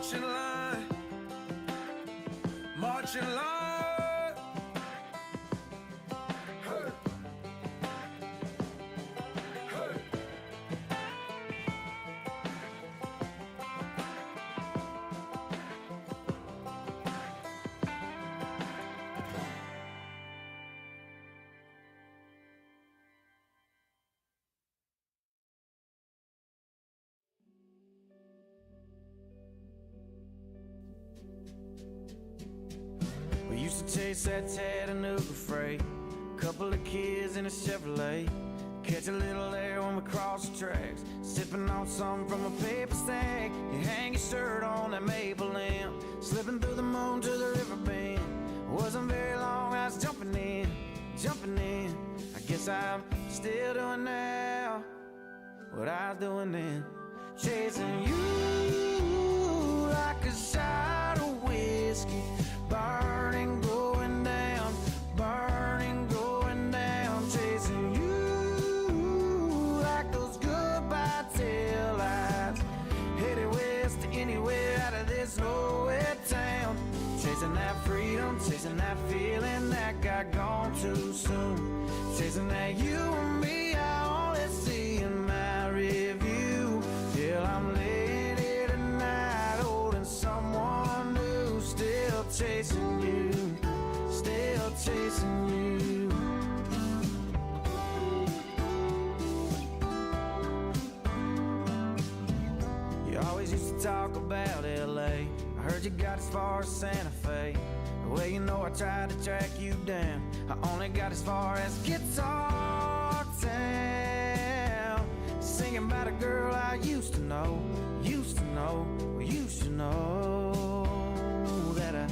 marching line, marching line. Hey. Hey. We used to chase that Chattanooga freight, couple of kids in a Chevrolet, catch a little air when we cross the tracks, sipping on something from a paper stack. You hang your shirt on that maple limb, slipping through the moon to the river bend. Wasn't very long, I was jumping in. I guess I'm still doing now what I was doing then, chasing you like a shot of whiskey. Burning, going down, burning, going down, chasing you like those goodbye tail lights, headed west to anywhere out of this nowhere town. Chasing that freedom, chasing that feeling that got gone too soon, chasing that you and me I only see in my review. Till I'm laying here tonight holding someone new, still chasing you, still chasing you. You always used to talk about LA, I heard you got as far as Santa Fe. Well, you know I tried to track you down, I only got as far as Guitar Town, singing about a girl I used to know, well, you should know that I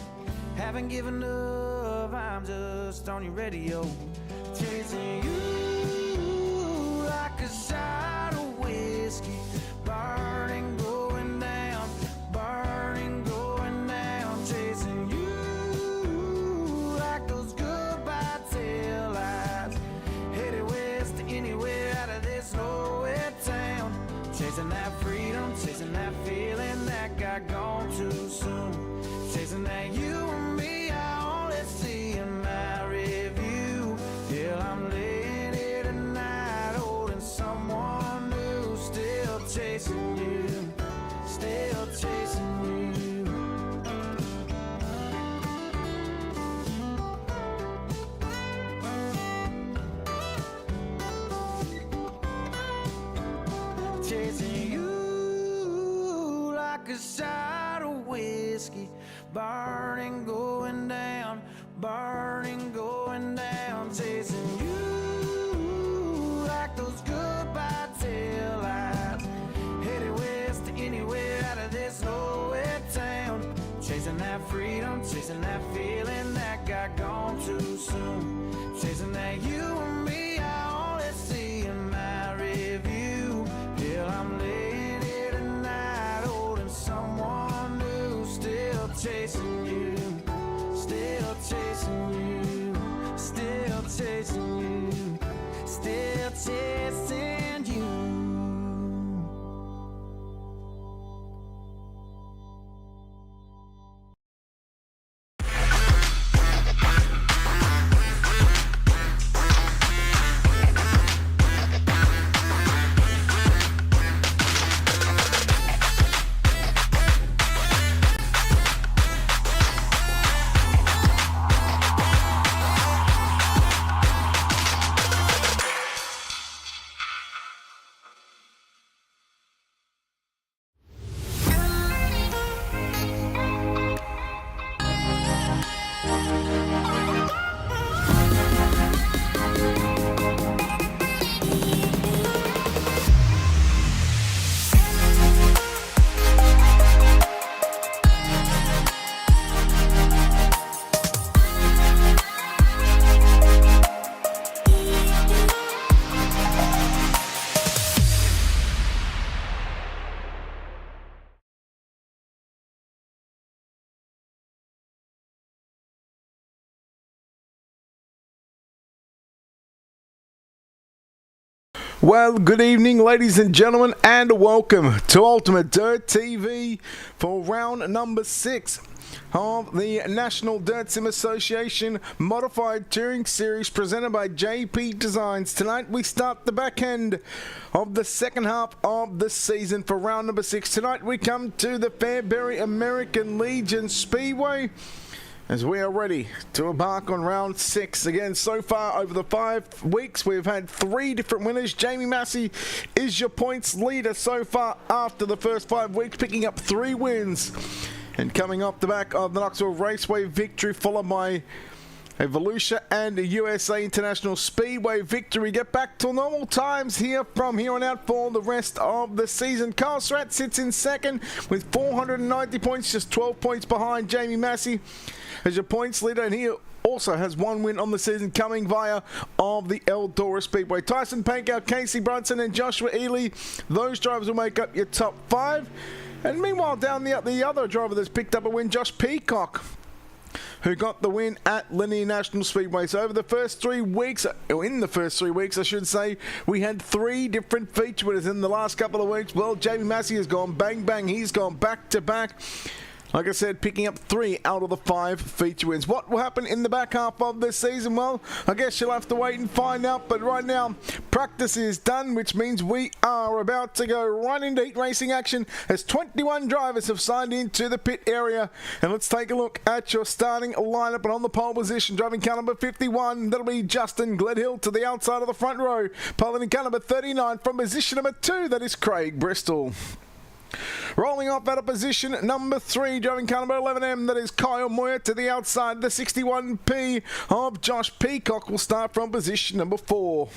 haven't given up, I'm just on your radio, chasing you like a shot of whiskey. Burning, going down, burning, going down, chasing you like those goodbye tail lights, headed west to anywhere out of this nowhere town. Chasing that freedom, chasing that feeling that got gone too soon, chasing that you and me I only see in my review. Till I'm laying here tonight holding someone new, still chasing you, still chasing you. Chasing you like a shot of whiskey. Burning, going down, burning, going down, chasing you like those goodbye tail lights, headed west to anywhere out of this nowhere town. Chasing that freedom, chasing that feeling that got gone too soon, chasing that you and me I only see in my review. Till I'm laying here tonight holding someone new, still chasing you. Well, good evening, ladies and gentlemen, and welcome to Ultimate Dirt TV for round number 6 of the National Dirt Sim Association Modified Touring Series presented by JPDESIGNS. Tonight we start the back end of the second half of the season for round number 6. Tonight we come to the Fairbury American Legion Speedway as we are ready to embark on round 6. Again, so far over the 5 weeks, we've had 3 different winners. Jamie Massey is your points leader so far after the first 5 weeks, picking up 3 wins. And coming off the back of the Knoxville Raceway victory, followed by a Volusia and a USA International Speedway victory. Get back to normal times here from here on out for the rest of the season. Carl Surratt sits in second with 490 points, just 12 points behind Jamie Massey as your points leader, and he also has 1 win on the season coming via of the Eldora Speedway. Tyson Pankow, Casey Brunson and Joshua Ely, those drivers will make up your top 5. And meanwhile, down the other driver that's picked up a win, Josh Peacock, who got the win at Linear National Speedway. So over the first 3 weeks, or in the first 3 weeks, I should say, we had 3 different feature winners in the last couple of weeks. Well, Jamie Massey has gone bang bang. He's gone back to back. Like I said, picking up 3 out of the 5 feature wins. What will happen in the back half of this season? Well, I guess you'll have to wait and find out. But right now, practice is done, which means we are about to go right into heat racing action as 21 drivers have signed into the pit area. And let's take a look at your starting lineup. And on the pole position, driving car number 51, that'll be Justin Gledhill to the outside of the front row. Piloting car number 39 from position number 2, that is Craig Bristol. Rolling off out of position number 3, driving car number 11M, that is Kyle Moyer to the outside. The 61P of Josh Peacock will start from position number 4.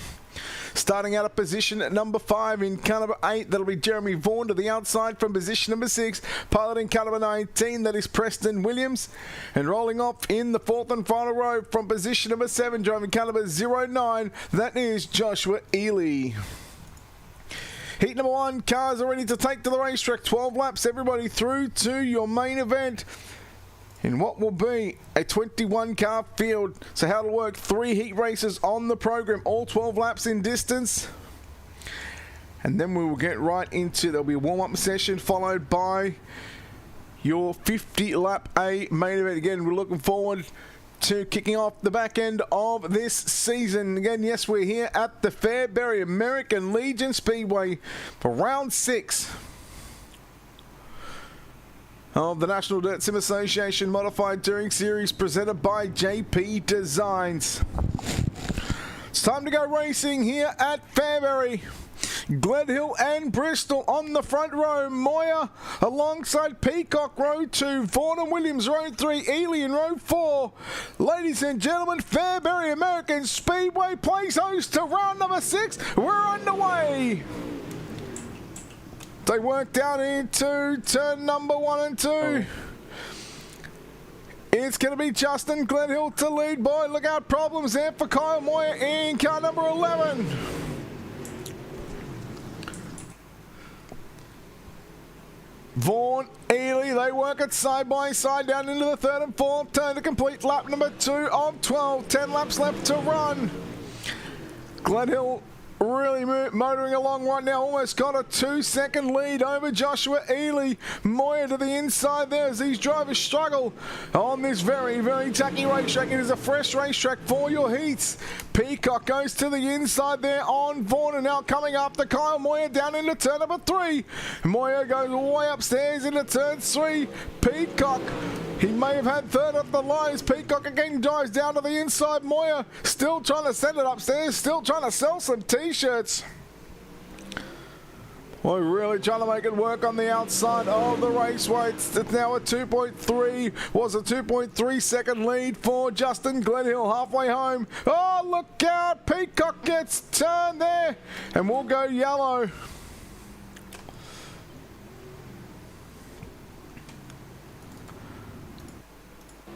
Starting out of position number 5 in car number 8, that'll be Jeremy Vaughan to the outside from position number 6. Piloting car number 19, that is Preston Williams. And rolling off in the 4th and final row from position number 7, driving car number 09, that is Joshua Ely. Heat number 1, cars are ready to take to the racetrack. 12 laps, everybody through to your main event in what will be a 21 car field. So how to work 3 heat races on the program, all 12 laps in distance. And then we will get right into, there'll be a warm-up session followed by your 50 lap A main event. Again, we're looking forward to kicking off the back end of this season. Again, yes, we're here at the Fairbury American Legion Speedway for round 6 of the National Dirt Sim Association Modified Touring Series presented by JPDESIGNS. It's time to go racing here at Fairbury. Gledhill and Bristol on the front row. Moyer alongside Peacock, row 2. Vaughan and Williams, row 3. Ely in row 4. Ladies and gentlemen, Fairbury American Speedway plays host to round number 6. We're underway. They work down into turn number 1 and 2. It's going to be Justin Gledhill to lead. Boy, look out, problems there for Kyle Moyer in car number 11. Vaughan, Ely, they work it side by side down into the 3rd and 4th turn to complete lap number 2 of 12. 10 laps left to run. Gledhill really motoring along right now, almost got a 2-second lead over Joshua Ely. Moyer to the inside there as these drivers struggle on this very, very tacky racetrack. It is a fresh racetrack for your heats. Peacock goes to the inside there on Vaughan, and now coming after Kyle Moyer down into turn number 3. Moyer goes way upstairs into turn 3. Peacock, he may have had 3rd up the lines. Peacock again dives down to the inside. Moyer still trying to send it upstairs, still trying to sell some T-shirts. We're really trying to make it work on the outside of the raceway. It's now a 2.3, was a 2.3 second lead for Justin Gledhill halfway home. Oh, look out, Peacock gets turned there, and we'll go yellow.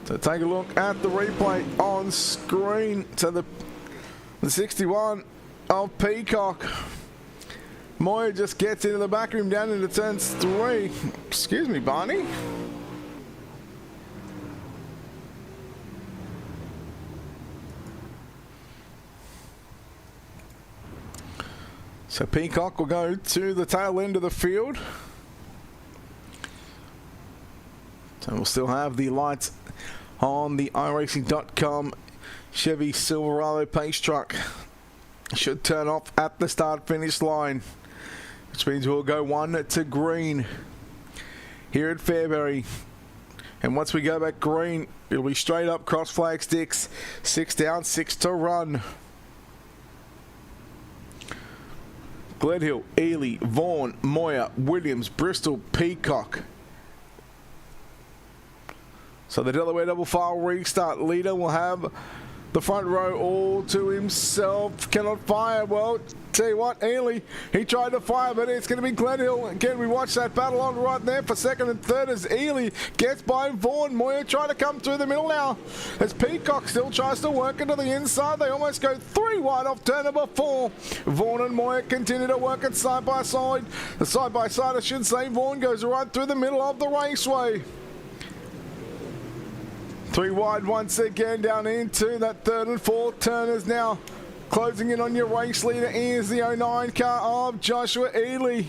So take a look at the replay on screen to the 61 of Peacock. Moyer just gets into the back room down into turns 3. Excuse me, Barney. So Peacock will go to the tail end of the field. So we'll still have the lights on the iRacing.com Chevy Silverado pace truck. Should turn off at the start-finish line, which means we'll go 1 to green here at Fairbury. And once we go back green, it'll be straight up cross flag sticks. 6 down, 6 to run. Glenhill, Ely, Vaughan, Moyer, Williams, Bristol, Peacock. So the Delaware double file restart leader will have the front row all to himself. Cannot fire. Well, tell you what, Ely, he tried to fire, but it's going to be Glenhill. Again, we watch that battle on right there for second and third as Ely gets by Vaughan. Moyer trying to come through the middle now as Peacock still tries to work into the inside. They almost go 3 wide off turn number 4. Vaughan and Moyer continue to work it side by side. The side by side, I should say. Vaughan goes right through the middle of the raceway. 3 wide once again down into that third and fourth turners now. Closing in on your race leader is the 09 car of Joshua Ely.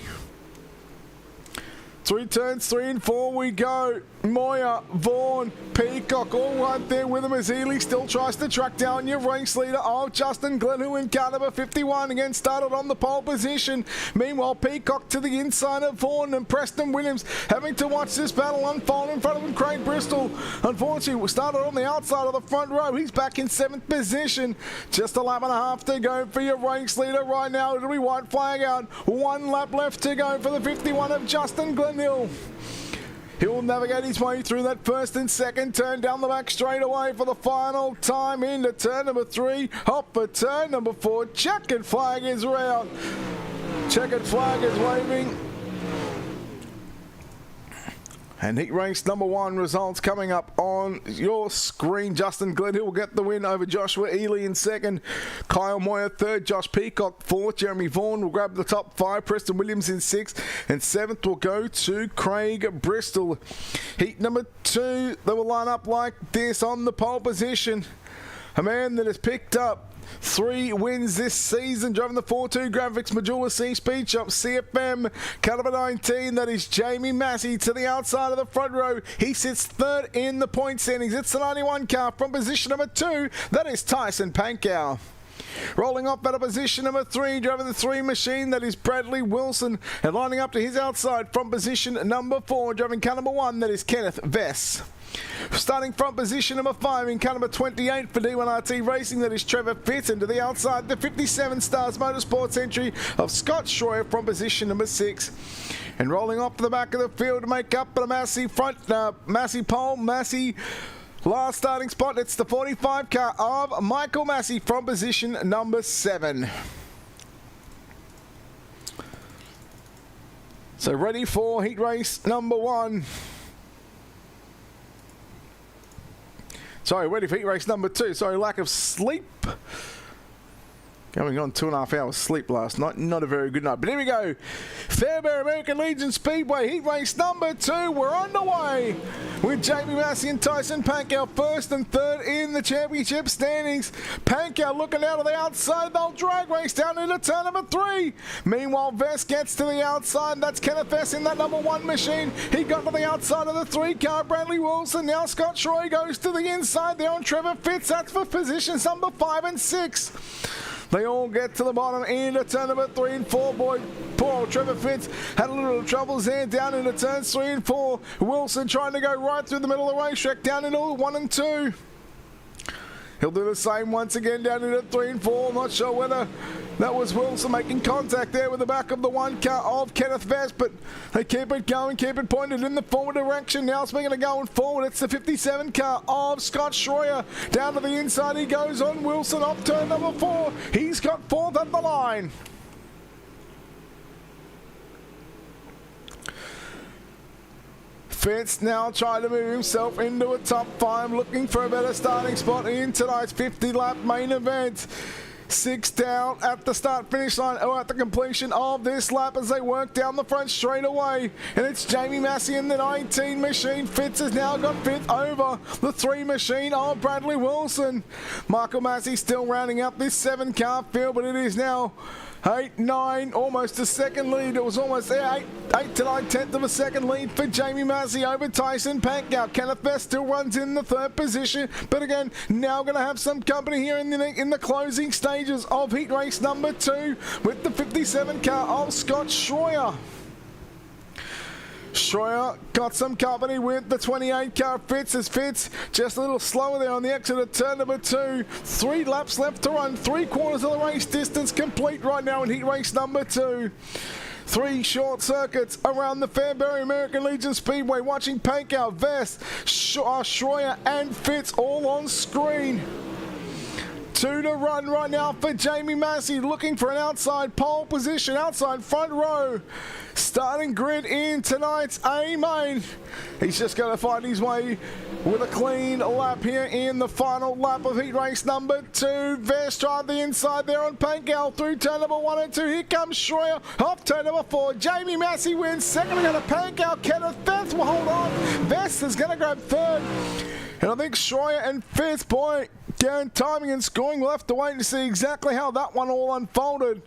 3 turns, 3 and 4 we go. Moyer, Vaughan, Peacock all right there with him as Ely still tries to track down your race leader of Justin Glenhill in car number 51. Again started on the pole position. Meanwhile, Peacock to the inside of Vaughan and Preston Williams having to watch this battle unfold in front of him. Craig Bristol, unfortunately, started on the outside of the front row. He's back in 7th position. Just a lap and a half to go for your race leader right now. It'll be white flag out. 1 lap left to go for the 51 of Justin Glenhill. He'll navigate his way through that first and second turn down the back straight away for the final time into turn number 3. Hop for turn number 4. Checkered flag is out. Checkered flag is waving. And heat race number 1 results coming up on your screen. Justin Glenhill will get the win over Joshua Ely in second. Kyle Moyer third. Josh Peacock fourth. Jeremy Vaughan will grab the top 5. Preston Williams in 6th. And 7th will go to Craig Bristol. Heat number 2, they will line up like this on the pole position. A man that has picked up 3 wins this season, driving the 4-2 Graphics Majula C Speed Shop CFM car number 19. That is Jamie Massey to the outside of the front row. He sits 3rd in the point standings. It's the 91 car from position number 2. That is Tyson Pankow. Rolling off out of position number 3, driving the 3 machine, that is Bradley Wilson. And lining up to his outside from position number 4, driving car number 1, that is Kenneth Vess. Starting from position number 5 in car number 28 for D1RT Racing, that is Trevor Fitz. And to the outside, the 57 Stars Motorsports entry of Scott Schroyer from position number 6. And rolling off to the back of the field to make up for the Massey front, Massey pole, Massey last starting spot. It's the 45 car of Michael Massey from position number 7. So ready for heat race number 1. Sorry, ready for heat race number 2. Sorry, lack of sleep. Going on 2.5 hours sleep last night. Not a very good night. But here we go. Fairbury American Legion Speedway heat race number 2. We're underway with Jamie Massey and Tyson Pankow first and third in the championship standings. Pankow looking out of the outside. They'll drag race down into turn number 3. Meanwhile, Vess gets to the outside. That's Kenneth Vess in that number 1 machine. He got to the outside of the 3 car. Bradley Wilson. Now Scott Schroy goes to the inside there on Trevor Fitz. That's for positions number 5 and 6. They all get to the bottom into turn number 3 and 4. Boy, poor old Trevor Fitz had a little troubles there down into turns 3 and 4. Wilson trying to go right through the middle of the racetrack down into 1 and 2. He'll do the same once again down into 3 and 4. I'm not sure whether that was Wilson making contact there with the back of the 1 car of Kenneth Vess, but they keep it going, keep it pointed in the forward direction. Now speaking of going forward, it's the 57 car of Scott Schroyer. Down to the inside he goes on Wilson off turn number 4. He's got 4th at the line. Fitz now trying to move himself into a top 5, looking for a better starting spot in tonight's 50-lap main event. 6 down at the start finish line, or at the completion of this lap as they work down the front straight away. And it's Jamie Massey in the 19 machine. Fitz has now got 5th over the 3 machine of Bradley Wilson. Michael Massey still rounding up this 7 car field, but it is now 8, 9, almost a second lead. It was almost there. 8 to 9 tenths of a second lead for Jamie Massey over Tyson Pankow. Kenneth Best still runs in the 3rd position, but again, now going to have some company here in the closing stages of heat race number 2 with the 57 car of Scott Schroyer. Schroyer got some company with the 28 car Fitz, as Fitz just a little slower there on the exit of turn number 2. 3 laps left to run, 3/4 of the race distance complete right now in heat race number 2. 3 short circuits around the Fairbury American Legion Speedway. Watching Pankow, Vest, Schroyer and Fitz all on screen. 2 to run right now for Jamie Massey, looking for an outside pole position, outside front row. Starting grid in tonight's A-Main. He's just going to find his way with a clean lap here in the final lap of heat race number 2. Vest tried the inside there on Pankow through turn number 1 and 2. Here comes Schroyer off turn number 4. Jamie Massey wins second. We got a Pankow. Kenneth Vest will hold on. Vest is going to grab 3rd. And I think Schroyer and Fitz, boy, down timing and scoring. We'll have to wait to see exactly how that one all unfolded.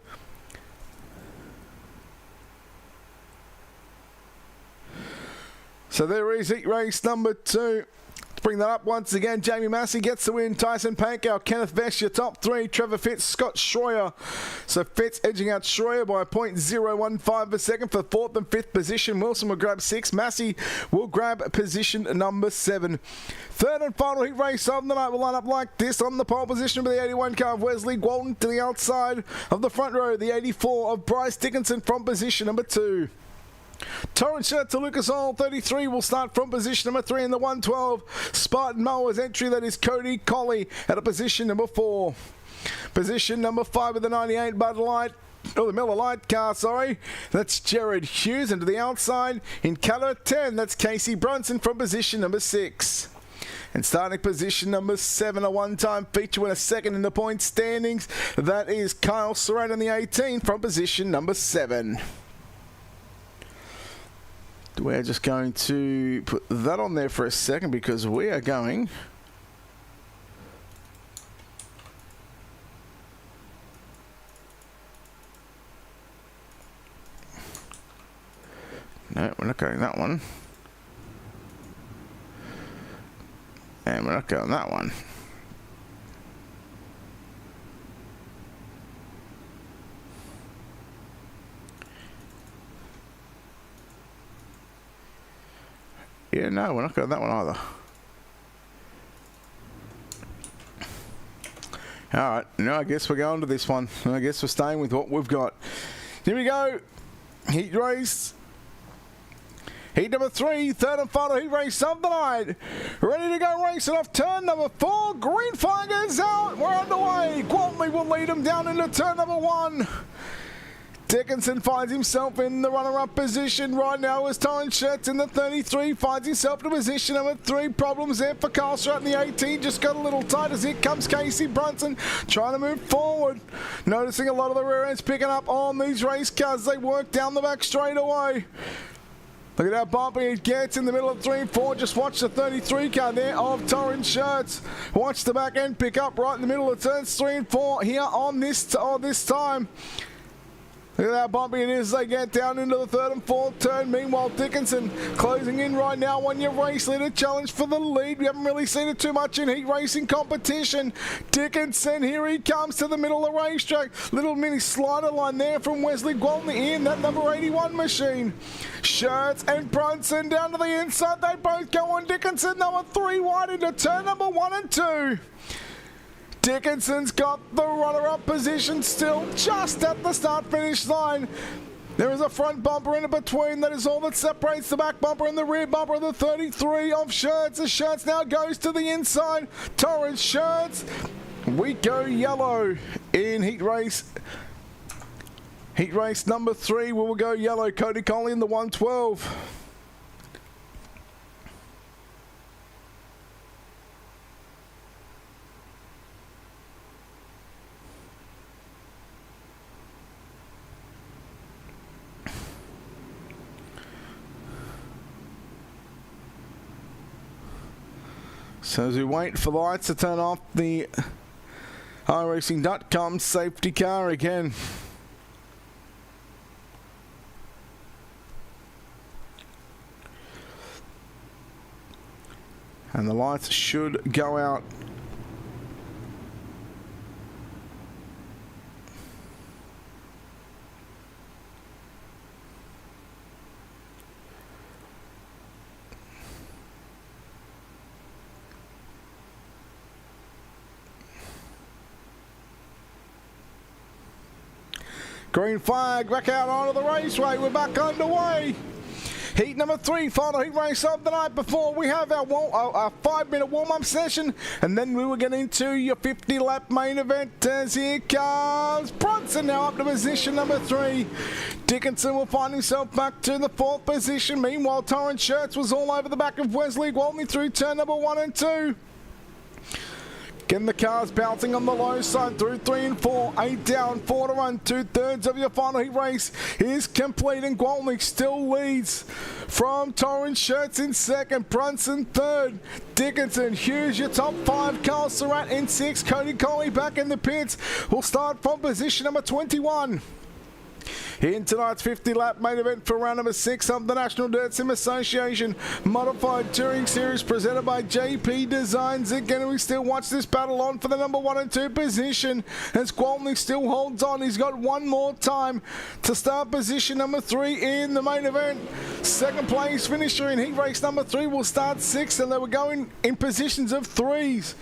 So there is heat race number 2. To bring that up once again, Jamie Massey gets the win. Tyson Pankow, Kenneth Vest, your top 3. Trevor Fitz, Scott Schroyer. So Fitz edging out Schroyer by 0.015 of a second for 4th and 5th position. Wilson will grab 6. Massey will grab position number 7. 3rd and final heat race of the night will line up like this. On the pole position with the 81 car of Wesley Walton to the outside of the front row. The 84 of Bryce Dickinson from position number 2. Torrance Shirt to Lucas Oil 33 will start from position number 3 in the 112. Spartan Mowers entry, that is Cody Colley at a position number 4. Position number 5 with the 98 Bud Light. Oh, the Miller Light car, sorry. That's Jared Hughes. And to the outside in colour 10, that's Casey Brunson from position number 6. And starting position number 7, a one-time feature with a 2nd in the point standings. That is Kyle Surratt in the 18 from position number 7. We're just going to put that on there for a second because we are going no, we're not going that one, and we're not going that one. Yeah, no, we're not going that one either. Alright, no, I guess we're going to this one. I guess we're staying with what we've got. Here we go. Heat race. Heat number 3, 3rd and final heat race of the night. Ready to go racing off turn number 4. Green flag is out. We're underway. Gwaltney will lead him down into turn number 1. Dickinson finds himself in the runner-up position right now as Torrance Shirts in the 33 finds himself in position number 3. Problems there for Carl Strat in the 18. Just got a little tight as here comes Casey Brunson trying to move forward. Noticing a lot of the rear ends picking up on these race cars. They work down the back straight away. Look at how bumpy it gets in the middle of 3 and 4. Just watch the 33 car there of Torrance Shirts. Watch the back end pick up right in the middle of turns 3 and 4 here on this time. Look at how bumpy it is as they get down into the 3rd and 4th turn. Meanwhile, Dickinson closing in right now on your race leader challenge for the lead. We haven't really seen it too much in heat racing competition. Dickinson, here he comes to the middle of the racetrack. Little mini slider line there from Wesley Gwaltney in that number 81 machine. Shirts and Brunson down to the inside. They both go on Dickinson. Number 3 wide into turn number 1 and 2. Dickinson's got the runner-up position still just at the start-finish line. There is a front bumper in between. That is all that separates the back bumper and the rear bumper of the 33 of Shirts. The Shirts now goes to the inside. Torrance Shirts. We go yellow in heat race. Heat race number 3. We will go yellow. Cody Colley in the 112. So as we wait for the lights to turn off, the iRacing.com safety car again. And the lights should go out. Green flag back out onto the raceway. We're back underway. Heat number 3, final heat race of the night before we have our 5-minute warm-up session, and then we will get into your 50-lap main event as here comes Brunson now up to position number 3. Dickinson will find himself back to the 4th position. Meanwhile, Torrance Shirts was all over the back of Wesley Gwaltney through turn number 1 and 2. Again, the cars bouncing on the low side through 3 and 4. 8 down, 4 to run. 2/3 of your final heat race is complete, and Gwaltney still leads from Torrance Shirts in 2nd. Brunson 3rd. Dickinson, Hughes, your top 5. Carl Surratt in 6th. Cody Coley back in the pits. Will start from position number 21. In tonight's 50-lap main event for round number 6 of the National Dirt Sim Association Modified Touring Series presented by JPDESIGNS. Again, we still watch this battle on for the number 1 and 2 position as Gwaltney still holds on. He's got one more time to start position number 3 in the main event. Second place finisher in heat race number 3 will start 6th, and they were going in positions of 3s.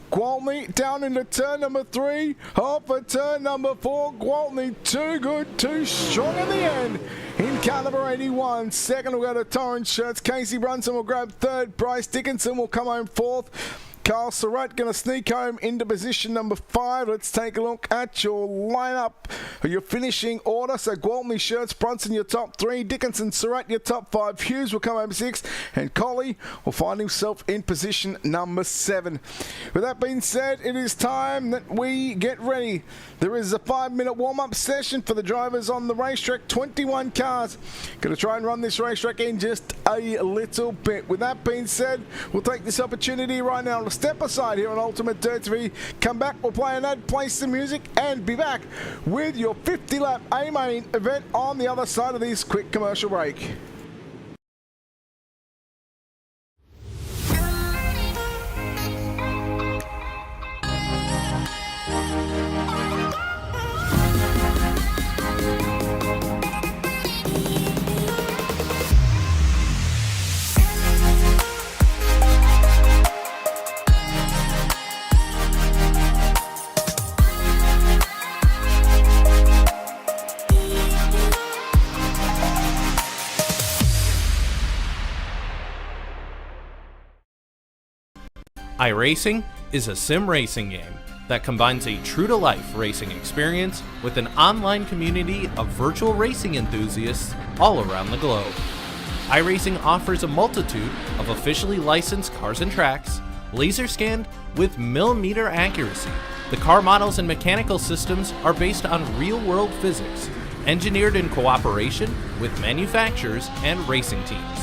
Gwaltney down into turn number 3, off at turn number 4. Gwaltney too good, too strong in the end. In car number 81, second will go to Torrance Shirts. Casey Brunson will grab 3rd. Bryce Dickinson will come home 4th. Carl Surratt going to sneak home into position number 5. Let's take a look at your lineup, your finishing order. So Gwaltney, Shirts, Brunson your top 3, Dickinson, Surratt your top 5, Hughes will come home 6th, and Collie will find himself in position number 7. With that being said, it is time that we get ready. There is a 5-minute warm-up session for the drivers on the racetrack. 21 cars. Going to try and run this racetrack in just a little bit. With that being said, we'll take this opportunity right now to step aside here on Ultimate Dirt TV. Come back, we'll play an ad, play some music, and be back with your 50-lap A-Main event on the other side of this quick commercial break. iRacing is a sim racing game that combines a true-to-life racing experience with an online community of virtual racing enthusiasts all around the globe. iRacing offers a multitude of officially licensed cars and tracks, laser scanned with millimeter accuracy. The car models and mechanical systems are based on real-world physics, engineered in cooperation with manufacturers and racing teams.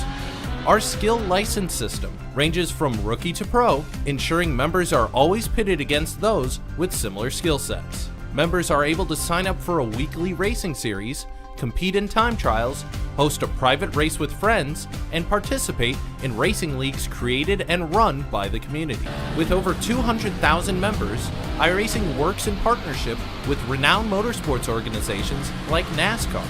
Our skill license system ranges from rookie to pro, ensuring members are always pitted against those with similar skill sets. Members are able to sign up for a weekly racing series, compete in time trials, host a private race with friends, and participate in racing leagues created and run by the community. With over 200,000 members, iRacing works in partnership with renowned motorsports organizations like NASCAR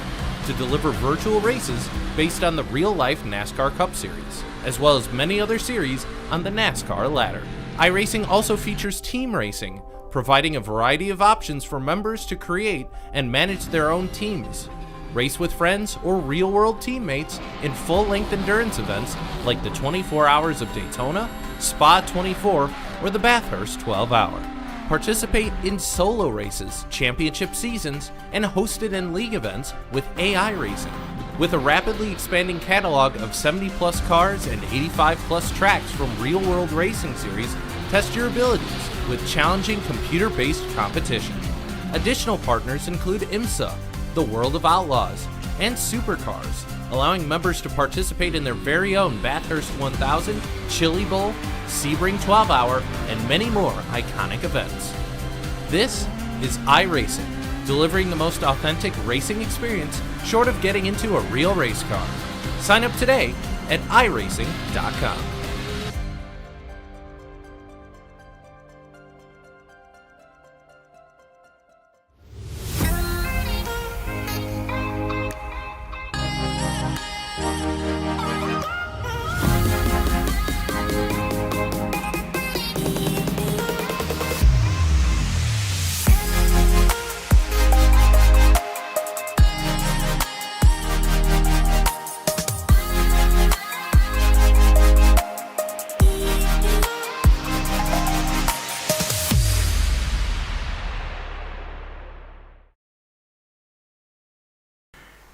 to deliver virtual races based on the real-life NASCAR Cup Series, as well as many other series on the NASCAR ladder. iRacing also features team racing, providing a variety of options for members to create and manage their own teams, race with friends or real-world teammates in full-length endurance events like the 24 Hours of Daytona, Spa 24, or the Bathurst 12-Hour. Participate in solo races, championship seasons, and hosted in league events with AI Racing. With a rapidly expanding catalog of 70-plus cars and 85-plus tracks from real-world racing series, test your abilities with challenging computer-based competition. Additional partners include IMSA, The World of Outlaws, and Supercars, allowing members to participate in their very own Bathurst 1000, Chili Bowl, Sebring 12 Hour, and many more iconic events. This is iRacing, delivering the most authentic racing experience short of getting into a real race car. Sign up today at iRacing.com.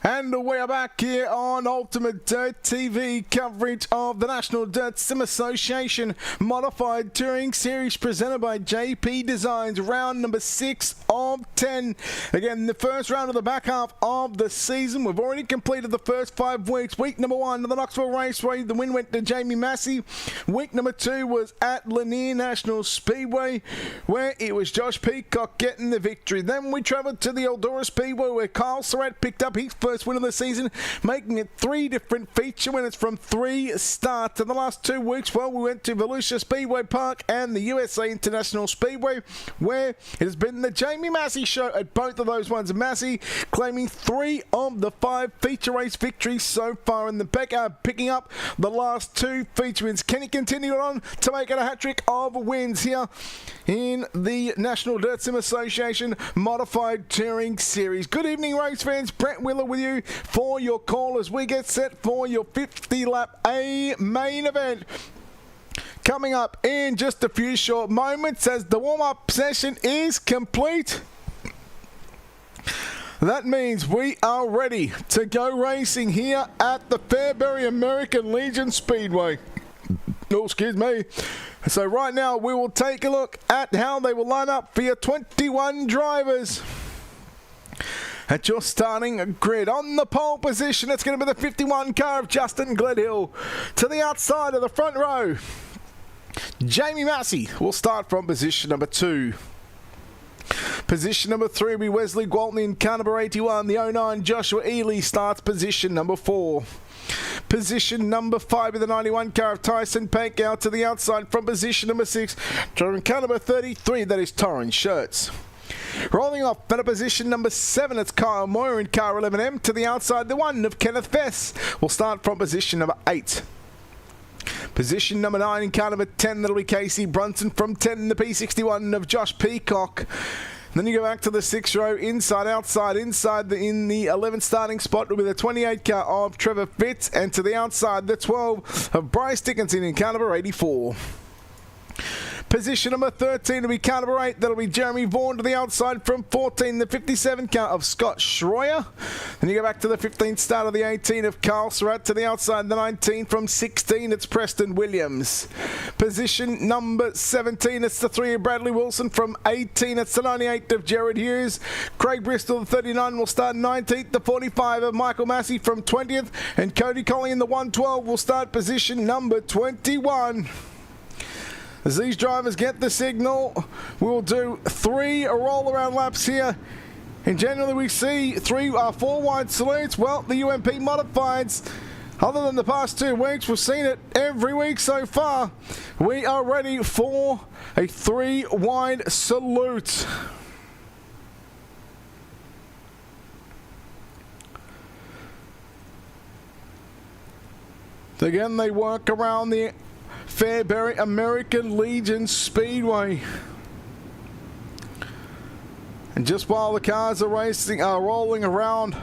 And we are back here on Ultimate Dirt TV, coverage of the National Dirt Sim Association Modified Touring Series presented by JPDESIGNS, round number 6 of 10. Again, the first round of the back half of the season. We've already completed the first 5 weeks. Week number 1 of the Knoxville Raceway, the win went to Jamie Massey. Week number 2 was at Lanier National Speedway, where it was Josh Peacock getting the victory. Then we travelled to the Eldora Speedway, where Kyle Surratt picked up his first win of the season, making it 3 different feature winners from 3 starts. In the last 2 weeks, well, we went to Volusia Speedway Park and the USA International Speedway, where it has been the Jamie Massey show at both of those ones. Massey claiming 3 of the 5 feature race victories so far in the back, picking up the last 2 feature wins. Can he continue on to make it a hat-trick of wins here in the National Dirt Sim Association Modified Touring Series? Good evening, race fans. Brett Wheeler with you for your call as we get set for your 50-lap A main event. Coming up in just a few short moments as the warm-up session is complete. That means we are ready to go racing here at the Fairbury American Legion Speedway. Oh, excuse me. So right now we will take a look at how they will line up for your 21 drivers at your starting grid. On the pole position, it's going to be the 51 car of Justin Gledhill. To the outside of the front row, Jamie Massey will start from position number 2. Position number 3 will be Wesley Gwaltney in car number 81. The 09 Joshua Ely starts position number 4. Position number 5 in the 91 car of Tyson Pank out to the outside from position number 6. Driving car number 33, that is Torrin Schertz. Rolling off at a position number 7, it's Kyle Moyer in car 11M. To the outside, the 1 of Kenneth Vess will start from position number 8. Position number 9 in car number 10, that'll be Casey Brunson from 10, the P61 of Josh Peacock. Then you go back to the 6th row, inside, outside, inside in the 11th starting spot will be the 28 car of Trevor Fitz, and to the outside, the 12 of Bryce Dickinson in car number 84. Position number 13 will be car number 8. That'll be Jeremy Vaughan. To the outside from 14, the 57 car of Scott Schroyer. Then you go back to the 15th start of the 18 of Carl Surratt. To the outside, the 19 from 16, it's Preston Williams. Position number 17, it's the 3 of Bradley Wilson. From 18, it's the 98 of Jared Hughes. Craig Bristol, the 39, will start 19th. The 45 of Michael Massey from 20th. And Cody Colley in the 112 will start position number 21. As these drivers get the signal, we'll do 3 roll-around laps here. And generally we see 4 wide salutes. Well, the UMP Modifieds, other than the past 2 weeks, we've seen it every week so far. We are ready for a 3 wide salute. Again, they work around the Fairbury American Legion Speedway. And just while the cars are rolling around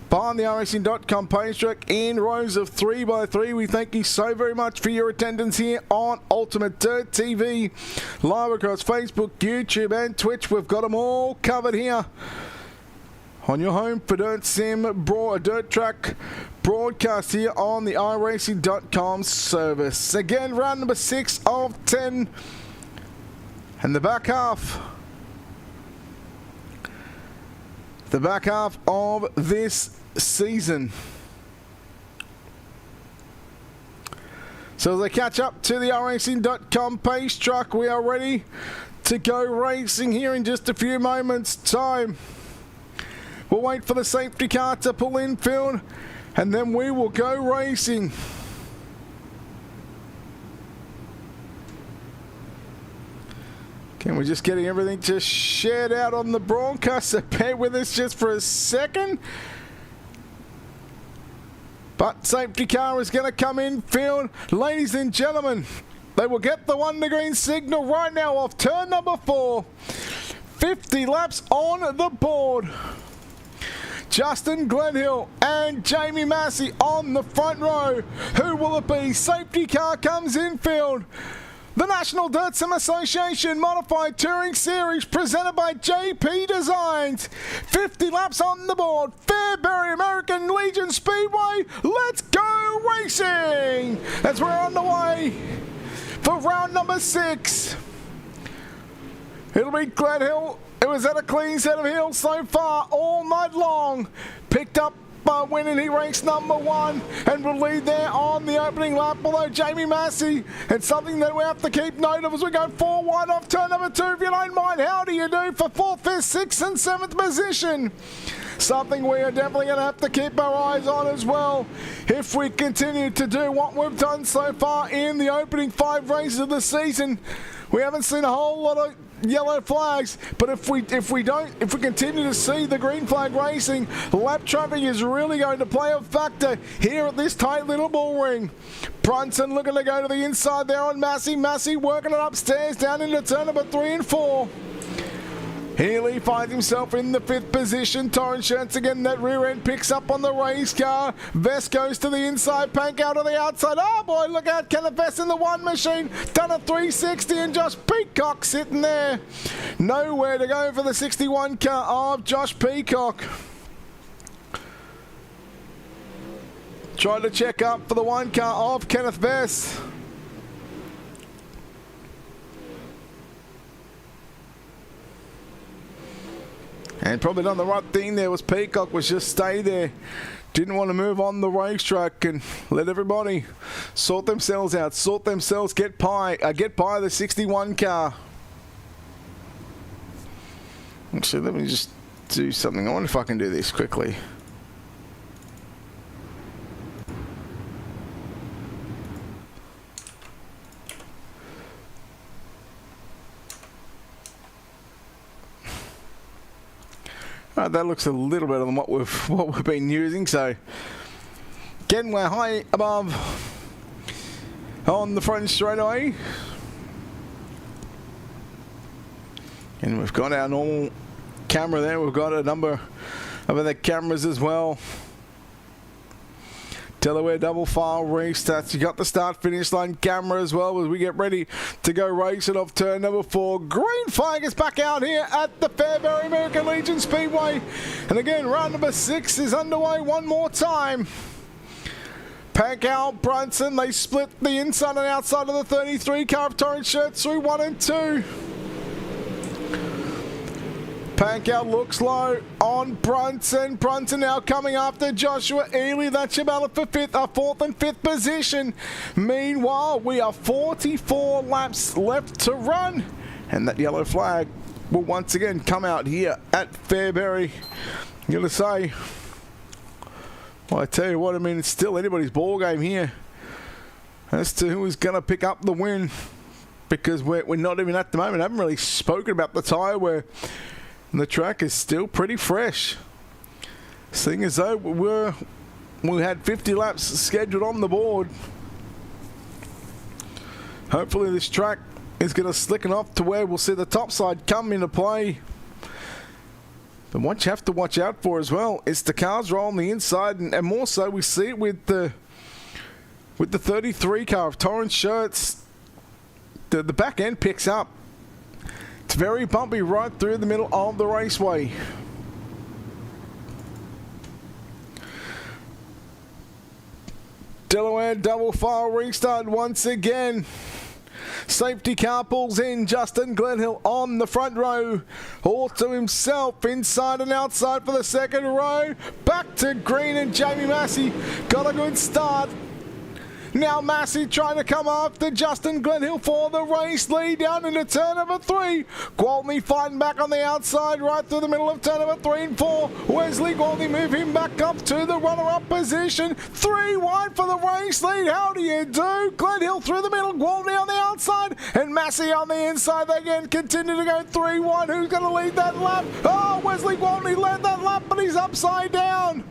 behind the iRacing.com page track in rows of 3x3, we thank you so very much for your attendance here on Ultimate Dirt TV, live across Facebook, YouTube and Twitch. We've got them all covered here on your home for Dirt Sim Dirt Track broadcast here on the iRacing.com service. Again, round number 6 of 10. And the back half of this season. So as I catch up to the iRacing.com pace truck, we are ready to go racing here in just a few moments' time. We'll wait for the safety car to pull in field, and then we will go racing. Okay, we're just getting everything just shared out on the broadcast, so bear with us just for a second. But safety car is going to come in field. Ladies and gentlemen, they will get the 1 to green signal right now off turn number 4. 50 laps on the board. Justin Glenhill and Jamie Massey on the front row. Who will it be? Safety car comes in field. The National Dirt Sim Association Modified Touring Series presented by JPDESIGNS. 50 laps on the board. Fairbury American Legion Speedway. Let's go racing as we're on the way for round number 6. It'll be Glenhill. It was at a clean set of hills so far all night long. Picked up winning, he ranks number 1 and will lead there on the opening lap, although Jamie Massey, and something that we have to keep note of as we go 4 wide off turn number 2. If you don't mind, how do you do for 4th, 5th, 6th and 7th position? Something we are definitely going to have to keep our eyes on as well if we continue to do what we've done so far in the opening 5 races of the season. We haven't seen a whole lot of yellow flags, but if we continue to see the green flag racing, lap traffic is really going to play a factor here at this tight little bull ring. Brunson looking to go to the inside there on Massey. Massey working it upstairs down into turn number 3 and 4. Healy finds himself in the 5th position. Torrance Shirts again, that rear end picks up on the race car. Vest goes to the inside, Pank out on the outside. Oh boy, look out, Kenneth Vest in the 1 machine. Done a 360 and Josh Peacock sitting there. Nowhere to go for the 61 car of Josh Peacock. Trying to check up for the 1 car of Kenneth Vest. And probably done the right thing there was Peacock, was just stay there. Didn't want to move on the racetrack and let everybody sort themselves out, sort themselves, get by the 61 car. Actually, let me just do something. I wonder if I can do this quickly. That looks a little better than what we've been using. So again, we're high above on the front straightaway, and we've got our normal camera there. We've got a number of other cameras as well. Delaware double file restarts. You got the start finish line camera as well as we get ready to go racing off turn number 4. Green flag is back out here at the Fairbury American Legion Speedway. And again, round number 6 is underway one more time. Pankow, Brunson, they split the inside and outside of the 33 car of Torrance Shirts through 1 and 2. Pankow looks low on Brunson. Brunson now coming after Joshua Ely. That's your battle for 4th and 5th position. Meanwhile, we are 44 laps left to run. And that yellow flag will once again come out here at Fairbury. I'm going to say, well, I tell you what, I mean, it's still anybody's ball game here as to who is going to pick up the win. Because we're not even at the moment. I haven't really spoken about the tyre where the track is still pretty fresh. Seeing as though we had 50 laps scheduled on the board. Hopefully this track is going to slicken off to where we'll see the top side come into play. But what you have to watch out for as well is the cars roll on the inside, and more so we see it with the 33 car of Torrance Shirts. The back end picks up. It's very bumpy right through the middle of the raceway. Delaware double file restart once again. Safety car pulls in. Justin Glenhill on the front row. All to himself, inside and outside for the second row. Back to green and Jamie Massey got a good start. Now Massey trying to come after Justin Glenhill for the race lead down into turn number 3. Gwaltney fighting back on the outside right through the middle of turn number 3 and 4. Wesley Gwaltney move him back up to the runner-up position. 3 wide for the race lead. How do you do? Glenhill through the middle, Gwaltney on the outside and Massey on the inside. They again continue to go 3 wide. Who's going to lead that lap? Oh, Wesley Gwaltney led that lap, but he's upside down.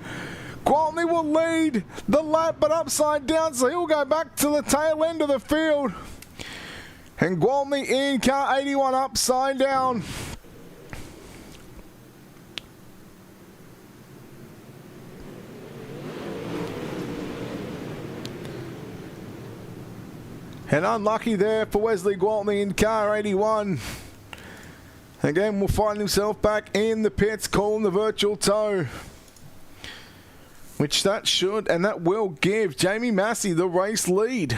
Gwaltney will lead the lap, but upside down, so he'll go back to the tail end of the field. And Gwaltney in car 81 upside down. And unlucky there for Wesley Gwaltney in car 81. Again, will find himself back in the pits, calling the virtual tow. Which that should, and that will give Jamie Massey the race lead.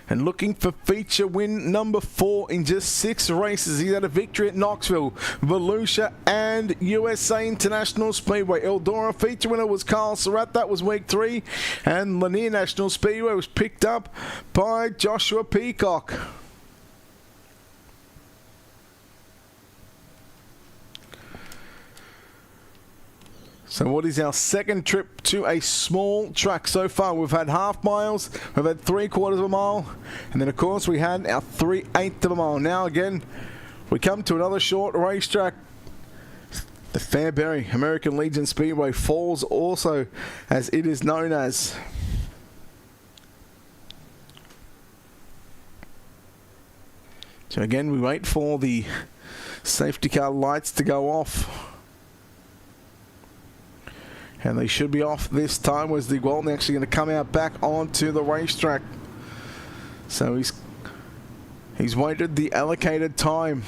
And looking for feature win number 4 in just 6 races. He's had a victory at Knoxville, Volusia, and USA International Speedway. Eldora feature winner was Carl Surratt. That was week 3. And Lanier National Speedway was picked up by Joshua Peacock. So what is our second trip to a small track so far? We've had half miles, we've had 3/4 of a mile, and then of course we had our 3/8 of a mile. Now again, we come to another short racetrack. The Fairbury American Legion Speedway Falls, also as it is known as. So again, we wait for the safety car lights to go off. And they should be off this time. Was the Gwaltney actually going to come out back onto the racetrack? So he's waited the allocated time.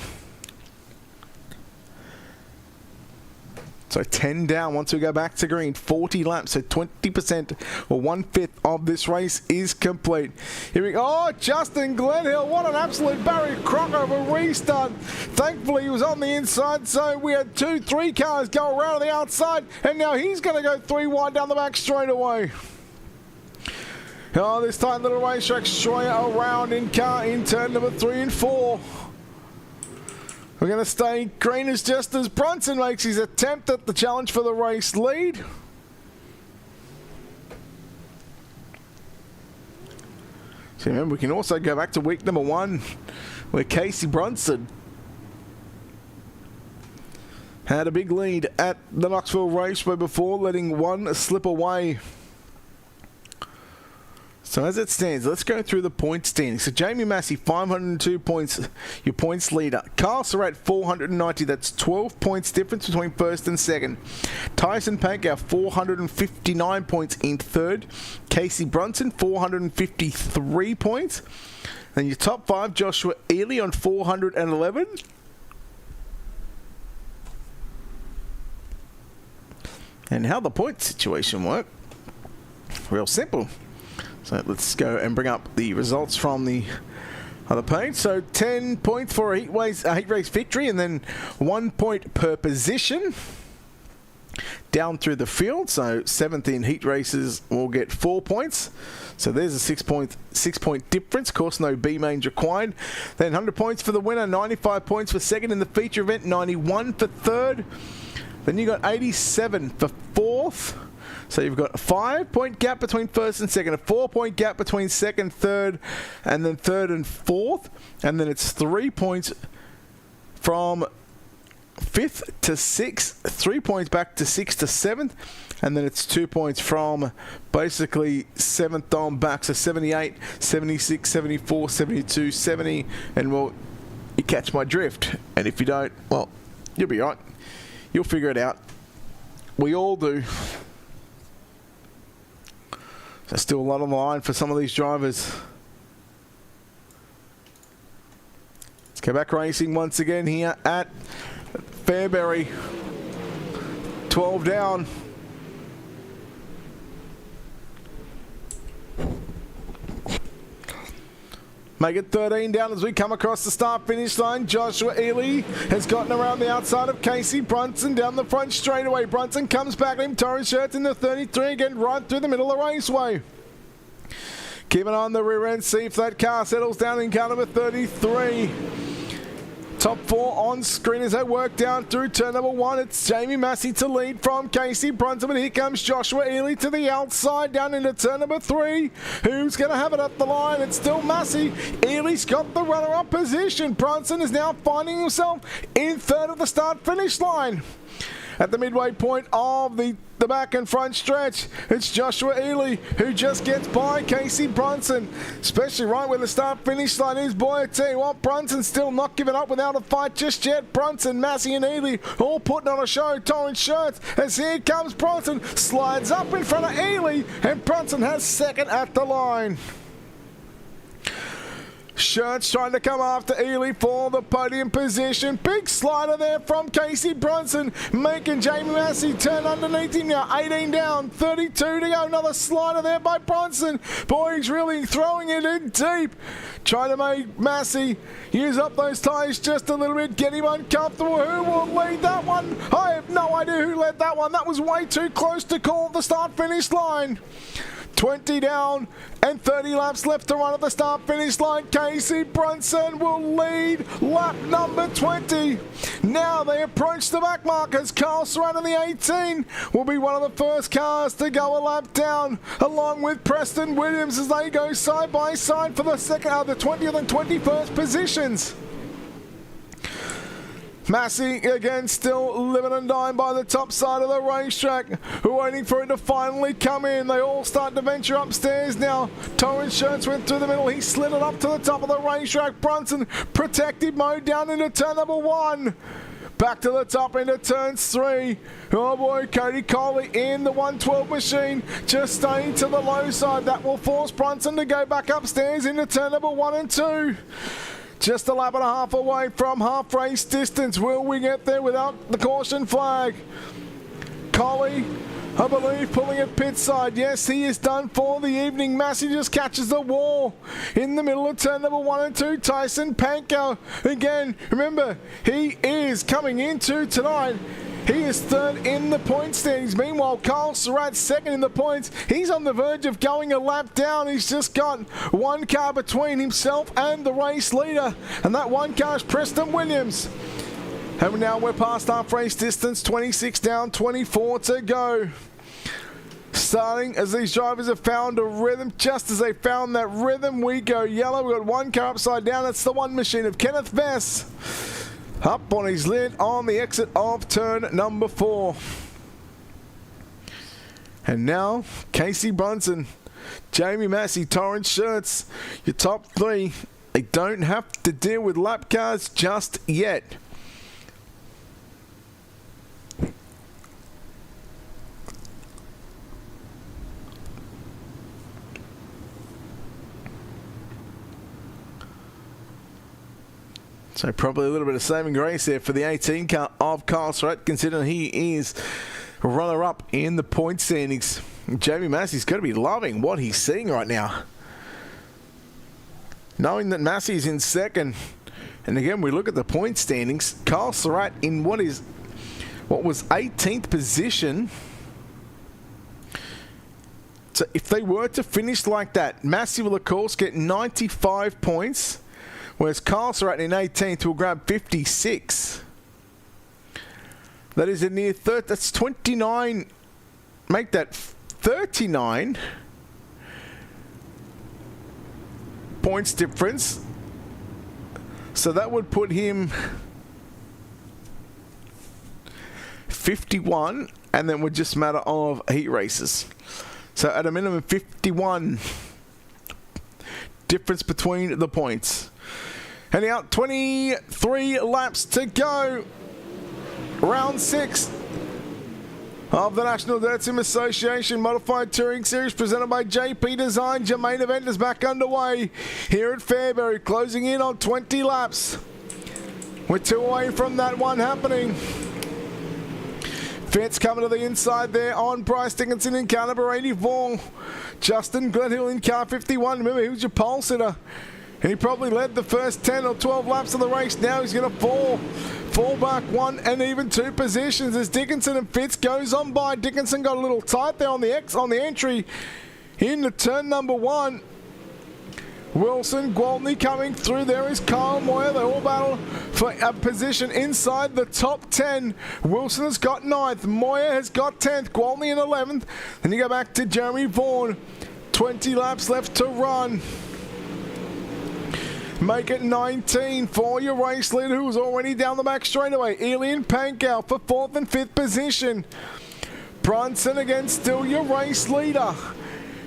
So 10 down once we go back to green. 40 laps, so 20% or 1/5 of this race is complete. Here we go. Oh, Justin Glenhill, what an absolute Barry Crocker of a restart. Thankfully, he was on the inside, so we had 2-3 cars go around on the outside, and now he's going to go 3 wide down the back straight away. Oh, this tight little racetrack straight around in car in turn number 3 and 4. We're going to stay green as just as Brunson makes his attempt at the challenge for the race lead. So remember, we can also go back to week number 1 where Casey Brunson had a big lead at the Knoxville Raceway before letting one slip away. So as it stands, let's go through the point standings. So Jamie Massey, 502 points, your points leader. Carl Surratt, 490. That's 12 points difference between first and second. Tyson Pankow, 459 points in third. Casey Brunson, 453 points. Then your top 5, Joshua Ely on 411. And how the point situation work? Real simple. So let's go and bring up the results from the other page. So 10 points for a heat race victory, and then 1 point per position down through the field. So 7th in heat races will get 4 points. So there's a 6 point difference. Of course, no B mains required. Then 100 points for the winner, 95 points for second in the feature event, 91 for third. Then you got 87 for fourth. So you've got a 5-point gap between first and second, a 4-point gap between second, third, and then third and fourth. And then it's 3 points from 5th to 6th, 3 points back to 6th to 7th. And then it's 2 points from basically 7th on back. So 78, 76, 74, 72, 70. And well, you catch my drift. And if you don't, well, you'll be right. You'll figure it out. We all do. There's still a lot on the line for some of these drivers. Let's go back racing once again here at Fairbury. 12 down. Make it 13 down as we come across the start-finish line. Joshua Ely has gotten around the outside of Casey Brunson down the front straightaway. Brunson comes back at him. Torres Shirts in the 33 again, right through the middle of the raceway. Keep an eye on the rear end, see if that car settles down in car number 33. Top four on screen as they work down through turn number 1. It's Jamie Massey to lead from Casey Brunson, but here comes Joshua Ely to the outside down into turn number 3. Who's going to have it up the line? It's still Massey. Ely's got the runner-up position. Brunson is now finding himself in third of the start-finish line. At the midway point of the back and front stretch, it's Joshua Ely who just gets by Casey Brunson, especially right where the start-finish line is. Boy, I tell you what, Brunson's still not giving up without a fight just yet. Brunson, Massey and Ely all putting on a show. Torrance Shirts, as here comes Brunson, slides up in front of Ely, and Brunson has second at the line. Shirts trying to come after Ely for the podium position. Big slider there from Casey Brunson, making Jamie Massey turn underneath him now. 18 down, 32 to go. Another slider there by Brunson. Boy, he's really throwing it in deep. Trying to make Massey use up those tyres just a little bit, get him uncomfortable. Who will lead that one? I have no idea who led that one. That was way too close to call the start-finish line. 20 down and 30 laps left to run at the start-finish line. Casey Brunson will lead lap number 20. Now they approach the back markers. Carl Surratt in the 18 will be one of the first cars to go a lap down, along with Preston Williams as they go side by side for the second, the 20th and 21st positions. Massey again still living and dying by the top side of the racetrack. We're waiting for it to finally come in. They all start to venture upstairs now. Torrance Shirts went through the middle. He slid it up to the top of the racetrack. Brunson protective mode down into turn number 1. Back to the top into turns 3. Oh boy, Cody Coley in the 112 machine, just staying to the low side. That will force Brunson to go back upstairs into turn number 1 and 2. Just a lap and a half away from half race distance. Will we get there without the caution flag? Coley, I believe, pulling at pit side. Yes, he is done for the evening. Massey just catches the wall in the middle of turn number 1 and 2. Tyson Pankow, again, remember, he is coming into tonight. He is third in the point standings. Meanwhile, Carl Surratt second in the points. He's on the verge of going a lap down. He's just got one car between himself and the race leader, and that one car is Preston Williams. And now we're past half race distance, 26 down, 24 to go. Starting as these drivers have found a rhythm. Just as they found that rhythm, we go yellow. We've got one car upside down. That's the one machine of Kenneth Vess. Up on his lid on the exit of turn number 4. And now, Casey Brunson, Jamie Massey, Torrance Shirts, your top 3. They don't have to deal with lap cars just yet. So probably a little bit of saving grace there for the 18 car of Carl Surratt, considering he is runner-up in the point standings. Jamie Massey's got to be loving what he's seeing right now. Knowing that Massey's in second. And again, we look at the point standings. Carl Surratt in what was 18th position. So if they were to finish like that, Massey will of course get 95 points. Whereas Carl Surratt in 18th will grab 56. That is a near third. That's 29. Make that 39 points difference. So that would put him 51, and then would just matter of heat races. So at a minimum 51 difference between the points. Heading out, 23 laps to go. Round 6 of the National Dirt Sim Association Modified Touring Series presented by JPDESIGNS. Your main event is back underway here at Fairbury, closing in on 20 laps. We're 2 away from that one happening. Fitz coming to the inside there on Bryce Dickinson in car number 84. Justin Glenhill in car 51. Remember, he was your pole sitter And he probably led the first 10 or 12 laps of the race. Now he's going to fall back 1 and even 2 positions as Dickinson and Fitz goes on by. Dickinson got a little tight there on the entry into turn number 1. Wilson, Gwaltney coming through. There is Kyle Moyer. They all battle for a position inside the top 10. Wilson has got 9th. Moyer has got 10th. Gwaltney in 11th. Then you go back to Jeremy Vaughan. 20 laps left to run. Make it 19 for your race leader, who's already down the back straightaway. Elian Pankow for 4th and 5th position. Brunson again, still your race leader.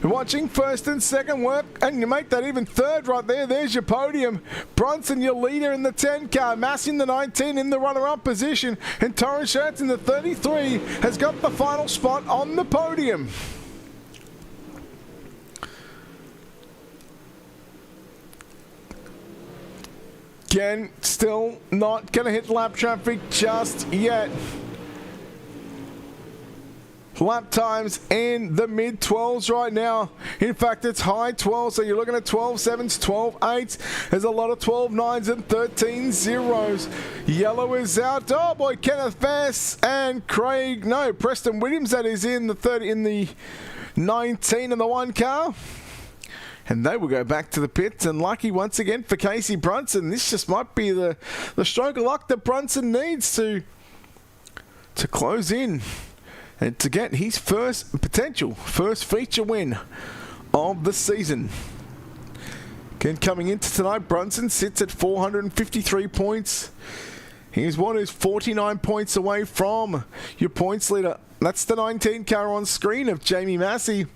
Watching 1st and 2nd work, and you make that even 3rd right there. There's your podium. Brunson, your leader in the 10 car. Massey in the 19 in the runner-up position. And Torrance Schertz in the 33 has got the final spot on the podium. Again, still not going to hit lap traffic just yet. Lap times in the mid-12s right now. In fact, it's high 12, so you're looking at 12.7s, 12.8s. There's a lot of 12.9s and 13.0s. Yellow is out. Oh boy, Kenneth Vass and Preston Williams, that is in the 19 in the 1 car. And they will go back to the pits, and lucky once again for Casey Brunson. This just might be the stroke of luck that Brunson needs to close in and to get his first feature win of the season. Again, coming into tonight, Brunson sits at 453 points. He's 49 points away from your points leader. That's the 19 car on screen of Jamie Massey.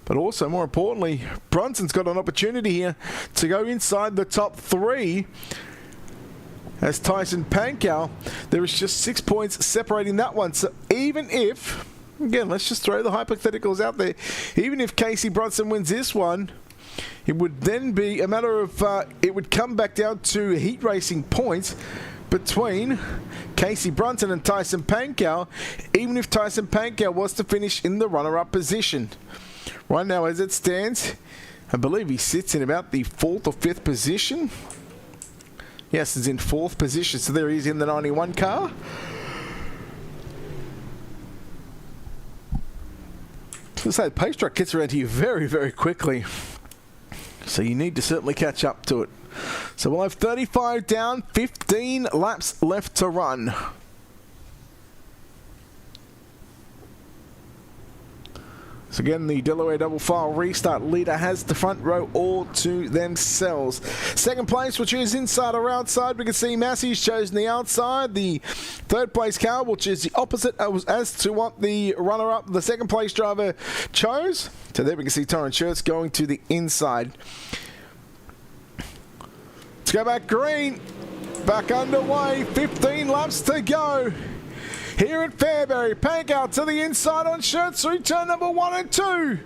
But also, more importantly, Brunson's got an opportunity here to go inside the top 3. As Tyson Pankow, there is just 6 points separating that one. So even if, again, let's just throw the hypotheticals out there. Even if Casey Brunson wins this one, it would then be a matter of, it would come back down to heat racing points between Casey Brunson and Tyson Pankow, even if Tyson Pankow was to finish in the runner-up position. Right now, as it stands, I believe he sits in about the 4th or 5th position. Yes, he's in 4th position, so there he is in the 91 car. So the pace truck gets around here very, very quickly. So you need to certainly catch up to it. So we'll have 35 down, 15 laps left to run. So again, the Delaware double file restart leader has the front row all to themselves. Second place, which is inside or outside, we can see Massey's chosen the outside. The 3rd place car, which is the opposite as to what the runner-up, the 2nd place driver, chose. So there we can see Torrance Schertz going to the inside. Let's go back green. Back underway. 15 laps to go. Here at Fairbury, Pankow to the inside on Schertz through turn number 1 and 2.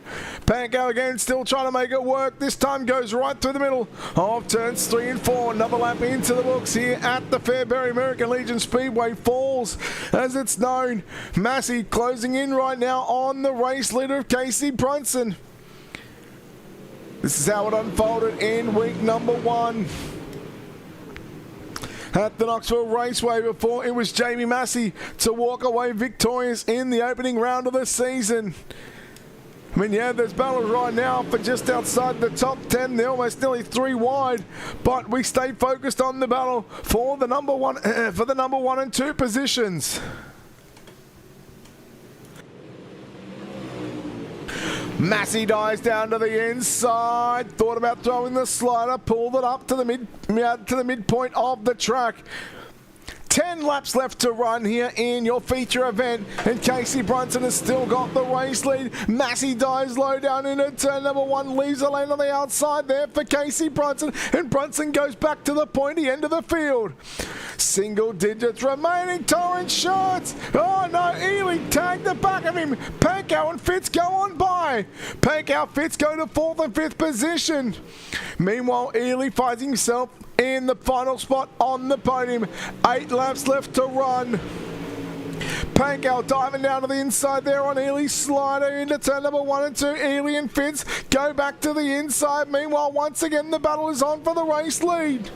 Pankow again still trying to make it work. This time goes right through the middle of turns 3 and 4. Another lap into the books here at the Fairbury American Legion Speedway Falls, as it's known. Massey closing in right now on the race leader of Casey Brunson. This is how it unfolded in week number 1. At the Knoxville Raceway before it was Jamie Massey to walk away victorious in the opening round of the season. I mean, yeah, there's battles right now for just outside the top 10. They're almost nearly 3 wide, but we stay focused on the battle for the number 1 and 2 positions. Massey dives down to the inside. Thought about throwing the slider. Pulled it up to the midpoint of the track. 10 laps left to run here in your feature event, and Casey Brunson has still got the race lead. Massey dives low down into turn number 1, leaves the lane on the outside there for Casey Brunson, and Brunson goes back to the pointy end of the field. Single digits remaining. Torrance Schertz. Oh no, Ely tagged the back of him. Pankow and Fitz go on by. Pankow, Fitz go to 4th and 5th position. Meanwhile, Ely finds himself in the final spot on the podium. 8 laps left to run. Pankow diving down to the inside there on Ely. Slider into turn number 1 and 2. Ely and Fitz go back to the inside. Meanwhile, once again, the battle is on for the race lead.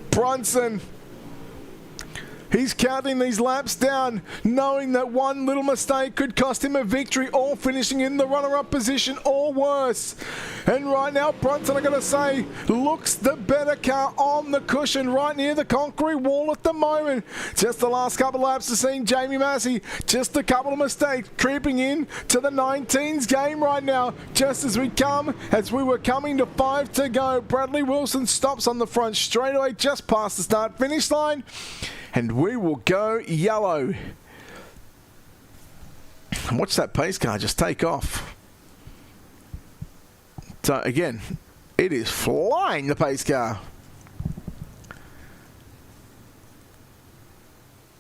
Brunson, he's counting these laps down, knowing that one little mistake could cost him a victory, or finishing in the runner-up position, or worse. And right now, Brunson, I'm going to say, looks the better car on the cushion right near the concrete wall at the moment. Just the last couple of laps to seeing Jamie Massey, just a couple of mistakes, creeping in to the 19s game right now. Just as we were coming to 5 to go, Bradley Wilson stops on the front straightaway just past the start-finish line. And we will go yellow. And watch that pace car just take off. So again, it is flying, the pace car.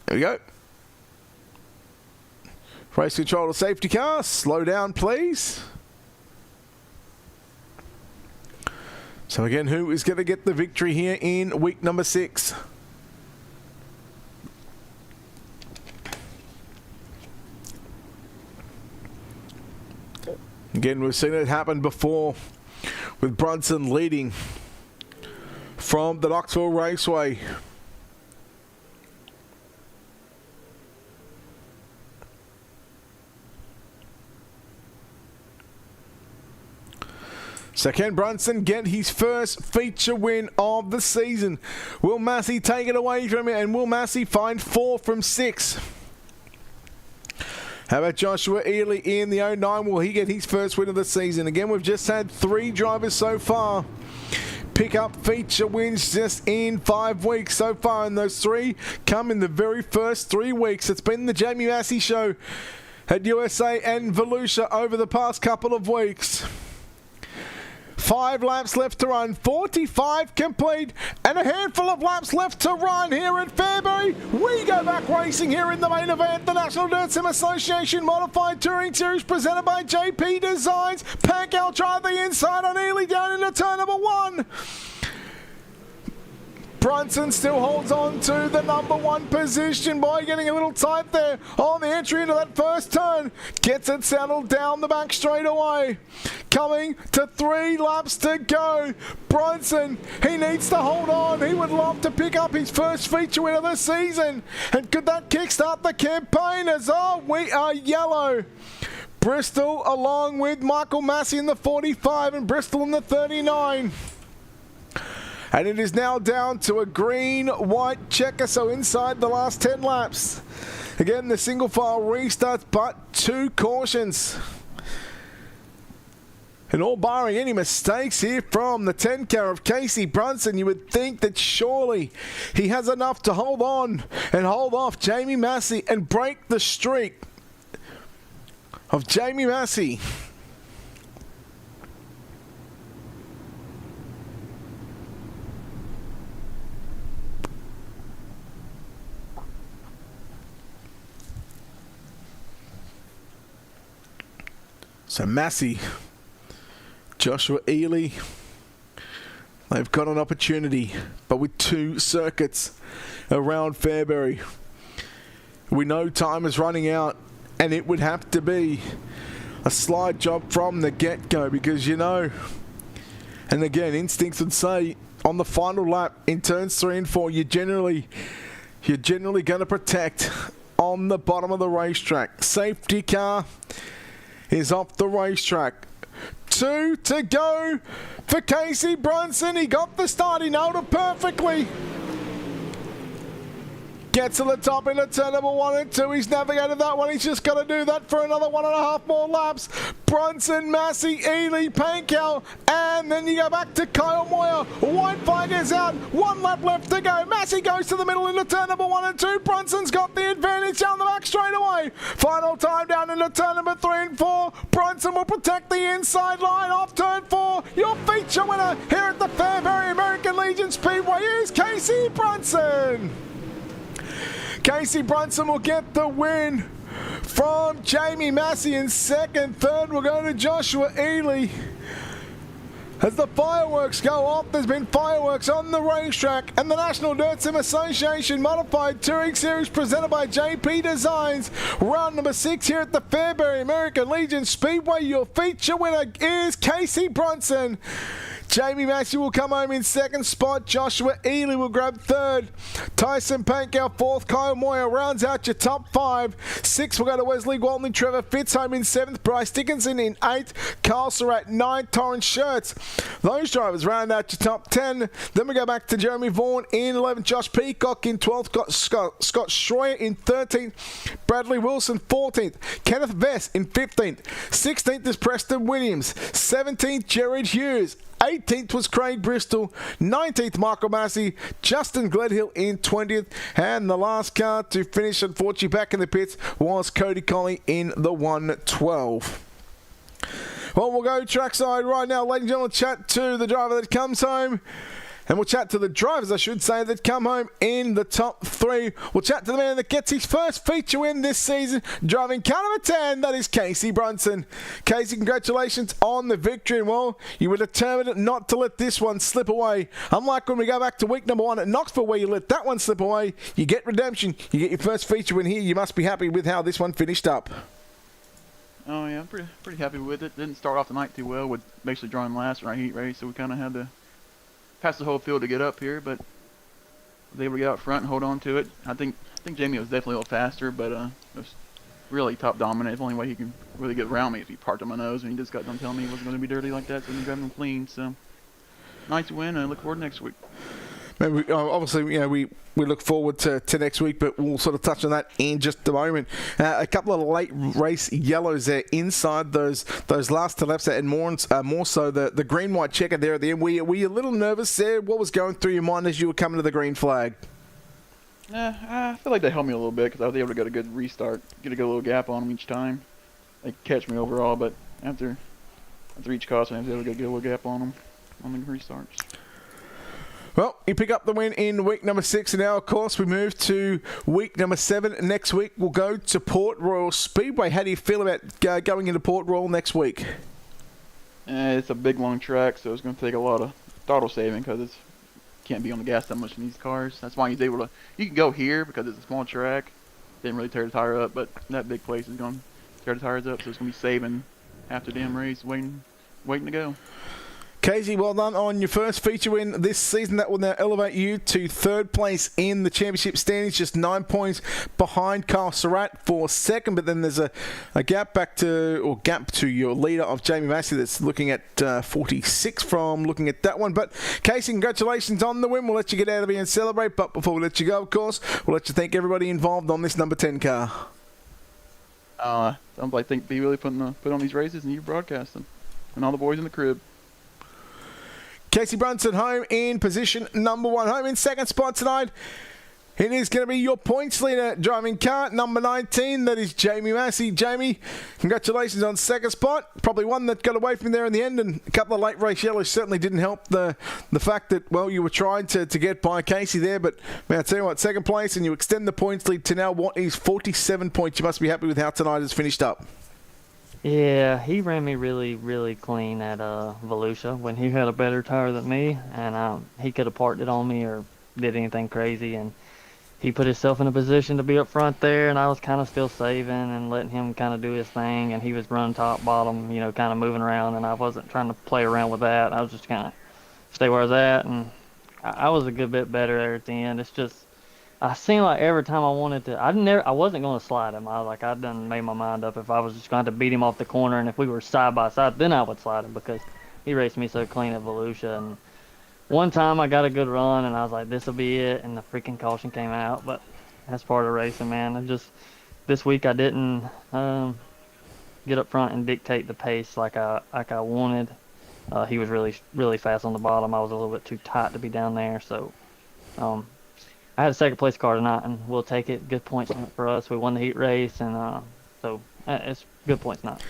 There we go. Race control to safety car. Slow down, please. So again, who is going to get the victory here in week number 6? Again, we've seen it happen before with Brunson leading from the Knoxville Raceway. So can Brunson get his first feature win of the season? Will Massey take it away from him, and will Massey find 4 from 6? How about Joshua Ely in the 09? Will he get his first win of the season? Again, we've just had 3 drivers so far pick up feature wins just in 5 weeks so far, and those 3 come in the very first 3 weeks. It's been the Jamie Massey show at USA and Volusia over the past couple of weeks. 5 laps left to run, 45 complete, and a handful of laps left to run here at Fairbury. We go back racing here in the main event, the National Dirt Sim Association Modified Touring Series presented by JPDESIGNS. Pankow drive the inside on Ely down into turn number 1. Brunson still holds on to the number 1 position by getting a little tight there on the entry into that first turn. Gets it settled down the back straight away. Coming to 3 laps to go. Brunson, he needs to hold on. He would love to pick up his first feature win of the season. And could that kickstart the campaign as, we are yellow. Bristol along with Michael Massey in the 45 and Bristol in the 39. And it is now down to a green-white checker, so inside the last 10 laps. Again, the single file restarts, but 2 cautions. And all barring any mistakes here from the 10 car of Casey Brunson, you would think that surely he has enough to hold on and hold off Jamie Massey and break the streak of Jamie Massey. So Massey, Joshua Ely, they've got an opportunity, but with 2 circuits around Fairbury. We know time is running out, and it would have to be a slide job from the get-go, because you know, and again, instincts would say on the final lap in turns 3 and 4, you're generally going to protect on the bottom of the racetrack. Safety car is off the racetrack. 2 to go for Casey Brunson. He got the start. He nailed it perfectly. Gets to the top into turn number 1 and 2. He's navigated that one. He's just got to do that for another 1.5 more laps. Brunson, Massey, Ely, Pankow, and then you go back to Kyle Moyer. Whitefighters out. 1 lap left to go. Massey goes to the middle into turn number 1 and 2. Brunson's got the advantage down the back straight away. Final time down into turn number 3 and 4. Brunson will protect the inside line off turn 4. Your feature winner here at the Fairbury American Legion Speedway is Casey Brunson. Casey Brunson will get the win from Jamie Massey in second. Third will go to Joshua Ely. As the fireworks go off, there's been fireworks on the racetrack, and the National Dirt Sim Association Modified Touring Series presented by JPDESIGNS. Round number 6 here at the Fairbury American Legion Speedway. Your feature winner is Casey Brunson. Jamie Massey will come home in second spot. Joshua Ely will grab third. Tyson Pankow fourth. Kyle Moyer rounds out your top 5. 6 will go to Wesley Walton. Trevor Fitz home in 7th. Bryce Dickinson in 8th. Carl Surratt 9th. Torrance Schertz. Those drivers round out your top 10. Then we go back to Jeremy Vaughan in 11th. Josh Peacock in 12th. Scott Schroyer in 13th. Bradley Wilson 14th. Kenneth Vest in 15th. 16th is Preston Williams. 17th, Jared Hughes. 18th was Craig Bristol, 19th Michael Massey, Justin Gledhill in 20th, and the last car to finish, unfortunately, back in the pits was Cody Colley in the 112. Well, we'll go trackside right now, ladies and gentlemen, chat to the driver that comes home. And we'll chat to the drivers, I should say, that come home in the top 3. We'll chat to the man that gets his first feature win this season, driving car number 10, that is Casey Brunson. Casey, congratulations on the victory. And, well, you were determined not to let this one slip away. Unlike when we go back to week number 1 at Knoxville, where you let that one slip away, you get redemption. You get your first feature win here. You must be happy with how this one finished up. Oh, yeah, I'm pretty happy with it. Didn't start off the night too well with basically drawing last in our heat race, so we kind of had to pass the whole field to get up here, but was able to get out front and hold on to it. I think Jamie was definitely a little faster, but it was really top dominant. The only way he can really get around me if he parked on my nose, and he just got done telling me he wasn't going to be dirty like that, so he grabbed him clean. So nice win, and I look forward to next week. Maybe, obviously, we look forward to next week, but we'll sort of touch on that in just a moment. A couple of late race yellows there inside those last two laps, and more so the green-white checker there at the end. Were you a little nervous there? What was going through your mind as you were coming to the green flag? I feel like they helped me a little bit because I was able to get a good restart, get a good little gap on them each time. They catch me overall, but after each cross, I was able to get a little gap on them on the restarts. Well, you pick up the win in week number 6, and now, of course, we move to week number 7. Next week, we'll go to Port Royal Speedway. How do you feel about going into Port Royal next week? It's a big, long track, so it's going to take a lot of throttle saving because it can't be on the gas that much in these cars. That's why he's able to. You can go here because it's a small track. Didn't really tear the tire up, but that big place is going to tear the tires up, so it's going to be saving half the damn race, waiting to go. Casey, well done on your first feature win this season. That will now elevate you to 3rd place in the championship standings, just 9 points behind Carl Surratt for 2nd. But then there's a gap to your leader of Jamie Massey that's looking at 46 from looking at that one. But Casey, congratulations on the win. We'll let you get out of here and celebrate. But before we let you go, of course, we'll let you thank everybody involved on this number 10 car. I think be really put on these races and you broadcasting, and all the boys in the crib. Casey Brunson home in position number 1. Home in 2nd spot tonight. It is going to be your points leader driving car number 19. That is Jamie Massey. Jamie, congratulations on 2nd spot. Probably one that got away from there in the end, and a couple of late race yellows certainly didn't help the fact that, well, you were trying to get by Casey there. But, man, I'll tell you what, 2nd place, and you extend the points lead to now what is 47 points. You must be happy with how tonight has finished up. Yeah, he ran me really, really clean at Volusia when he had a better tire than me, and he could have parked it on me or did anything crazy, and he put himself in a position to be up front there, and I was kind of still saving and letting him kind of do his thing, and he was running top, bottom, kind of moving around, and I wasn't trying to play around with that. I was just kind of stay where I was at, and I was a good bit better there at the end. It's just, I seemed like every time I wanted to, I wasn't going to slide him. I'd done made my mind up if I was just going to beat him off the corner, and if we were side by side, then I would slide him because he raced me so clean at Volusia. And one time I got a good run, and I was like, this will be it, and the freaking caution came out. But that's part of racing, man. This week I didn't get up front and dictate the pace like I wanted. He was really, really fast on the bottom. I was a little bit too tight to be down there, so I had a 2nd place car tonight, and we'll take it. Good points for us. We won the heat race, and so it's good points tonight.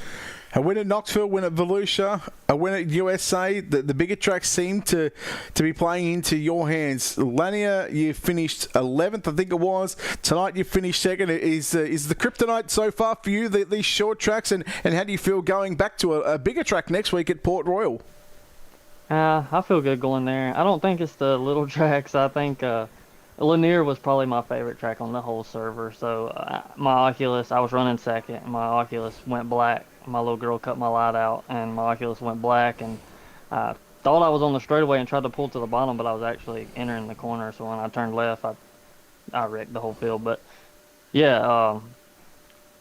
A win at Knoxville, win at Volusia, a win at USA. The bigger tracks seem to be playing into your hands. Lanier, you finished 11th, I think it was. Tonight you finished 2nd. Is the kryptonite so far for you, these short tracks, and how do you feel going back to a bigger track next week at Port Royal? I feel good going there. I don't think it's the little tracks. I think Lanier was probably my favorite track on the whole server. So my Oculus, I was running second, and my Oculus went black. My little girl cut my light out, and my Oculus went black, and I thought I was on the straightaway and tried to pull to the bottom, but I was actually entering the corner. So when I turned left, I wrecked the whole field. But yeah,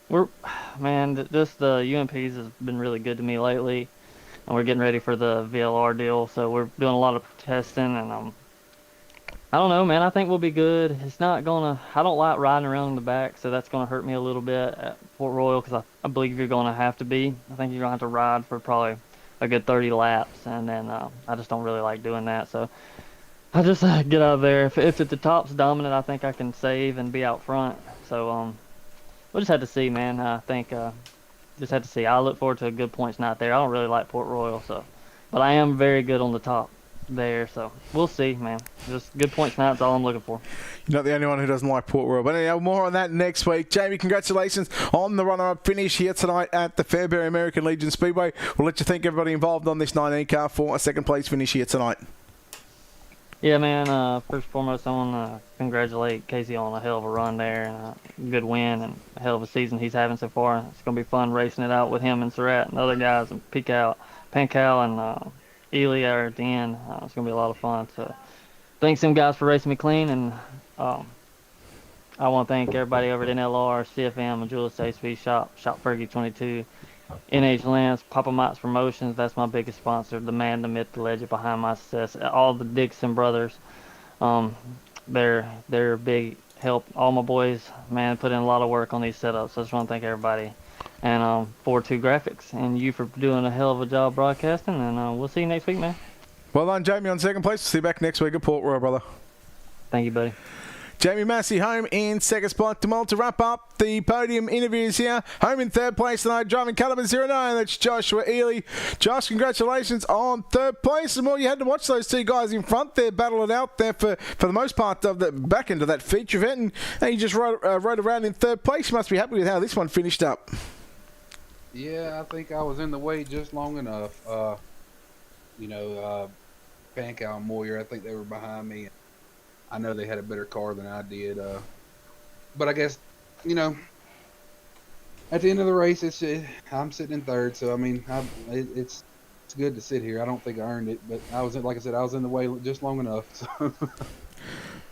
we're man, just the UMPs has been really good to me lately, and we're getting ready for the VLR deal. So we're doing a lot of testing, and I don't know, man. I think we'll be good. It's not gonna. I don't like riding around in the back, so that's gonna hurt me a little bit at Port Royal because I believe you're gonna have to be. I think you're gonna have to ride for probably a good 30 laps, and then I just don't really like doing that. So I just get out of there. If the top's dominant, I think I can save and be out front. So we'll just have to see, man. I think just have to see. I look forward to a good points night there. I don't really like Port Royal, so, but I am very good on the top there, so we'll see, man. Just good points night is all I'm looking for. You're not the only one who doesn't like Port Royal, but anyhow, more on that next week. Jamie, congratulations on the runner-up finish here tonight at the Fairbury American Legion Speedway. We'll let you thank everybody involved on this 19 car for a second place finish here tonight. Yeah, man. First and foremost, I want to congratulate Casey on a hell of a run there, and a good win, and a hell of a season he's having so far. It's gonna be fun racing it out with him and Surratt and other guys, and Pancal, and Ely are at the end. It's gonna be a lot of fun. So, thanks them guys for racing me clean, and I want to thank everybody over at NLR, CFM, and Julius ASV Shop Fergie 22, NH Lance, Papa Mike's Promotions. That's my biggest sponsor. The man, the myth, the legend behind my success. All the Dixon brothers, they're big help. All my boys, man, put in a lot of work on these setups. So I just want to thank everybody. And 4-2 Graphics and you for doing a hell of a job broadcasting. And we'll see you next week, man. Well done, Jamie, on second place. See you back next week at Port Royal, brother. Thank you, buddy. Jamie Massey home in second spot. Tomorrow to wrap up the podium interviews here. Home in third place tonight, driving caliber 09. That's Joshua Ely. Josh, congratulations on third place. And well, you had to watch those two guys in front there battle it out there for the most part of the back end of that feature event. And you just rode around in third place. You must be happy with how this one finished up. Yeah, I think I was in the way just long enough. Pancal and Moyer, I think they were behind me. I know they had a better car than I did. But I guess, at the end of the race, I'm sitting in third. So, I mean, it's good to sit here. I don't think I earned it. But like I said, I was in the way just long enough. So.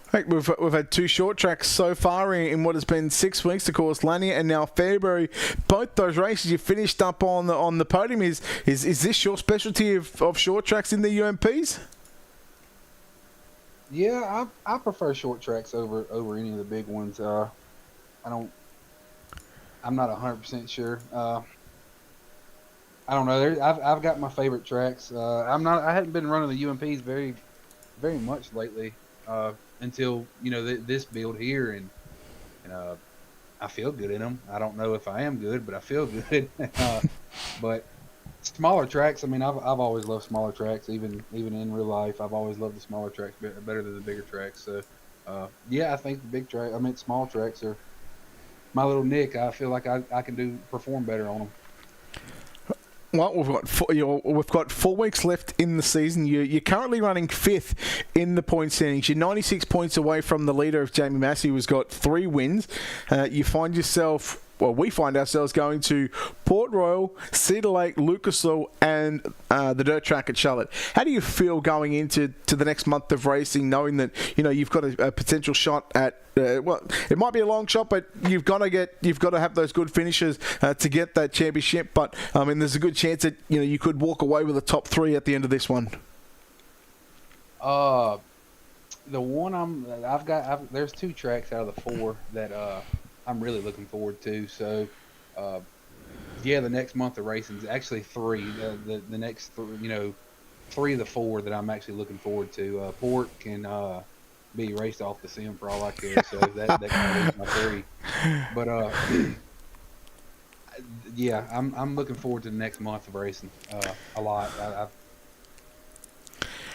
I think we've had two short tracks so far in what has been 6 weeks, of course, Lanier and now Fairbury. Both those races you finished up on the podium. Is this your specialty of short tracks in the UMPs? Yeah, I prefer short tracks over any of the big ones. I'm not 100% sure. I don't know. I've got my favorite tracks. I hadn't been running the UMPs very, very much lately. Until this build here, and I feel good in them. I don't know if I am good, but I feel good. But smaller tracks. I mean, I've always loved smaller tracks, even in real life. I've always loved the smaller tracks better than the bigger tracks. So, I think the small tracks are my little nick. I feel like I can perform better on them. Well, we've got 4 weeks left in the season. You're currently running 5th in the point standings. You're 96 points away from the leader of Jamie Massey, who's got 3 wins. We find ourselves going to Port Royal, Cedar Lake, Lucasville, and the dirt track at Charlotte. How do you feel going into the next month of racing, knowing that you've got a potential shot at it might be a long shot, but you've got to have those good finishes to get that championship. But I mean, there's a good chance that you could walk away with a top 3 at the end of this one. The one there's 2 tracks out of the 4 that I'm really looking forward to. So, the next month of racing is actually 3. The next 3 of the 4 that I'm actually looking forward to. Port can be raced off the sim for all I care. So that kind of is my 3. But I'm looking forward to the next month of racing a lot.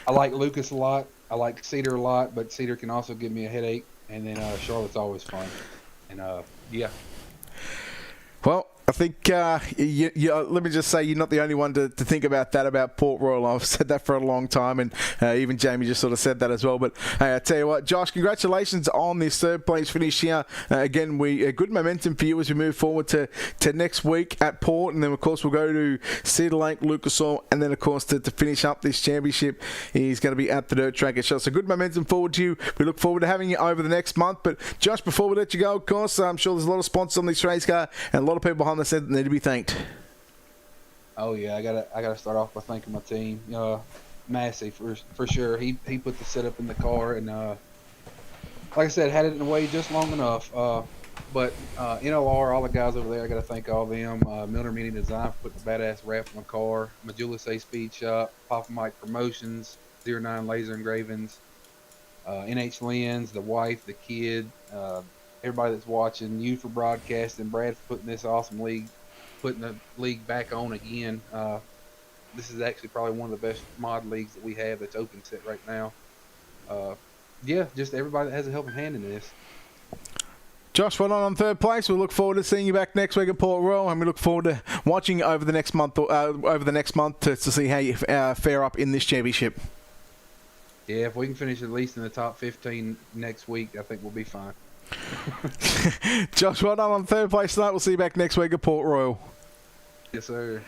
I like Lucas a lot. I like Cedar a lot, but Cedar can also give me a headache. And then Charlotte's always fun. And Well, I think let me just say you're not the only one to think about that about Port Royal. I've said that for a long time, and even Jamie just sort of said that as well. But hey, I tell you what, Josh, congratulations on this third place finish here. Again, good momentum for you as we move forward to next week at Port, and then of course we'll go to Cedar Lake, Lucas Oil, and then of course to finish up this championship, he's going to be at the dirt track at Shell. So good momentum forward to you. We look forward to having you over the next month. But Josh, before we let you go, of course, I'm sure there's a lot of sponsors on this race car and a lot of people behind the set that need to be thanked. Oh yeah, I gotta start off by thanking my team. Massey for sure. He put the setup in the car, and like I said, had it in the way just long enough. But NLR, all the guys over there, I gotta thank all of them. Milner Mini Design for putting the badass wrap on the car. Majula Say Speed Shop, Papa Mike Promotions, 09 Laser Engravings, NH Lens, the wife, the kid, everybody that's watching, you for broadcasting, Brad for putting this awesome league, putting the league back on again. This is actually probably one of the best mod leagues that we have that's open set right now. Yeah, just everybody that has a helping hand in this. Josh, well on third place. We'll look forward to seeing you back next week at Port Royal, and we look forward to watching you over the next month to see how you fare up in this championship. Yeah, if we can finish at least in the top 15 next week, I think we'll be fine. Josh, well done on third place tonight. We'll see you back next week at Port Royal. Yes, sir.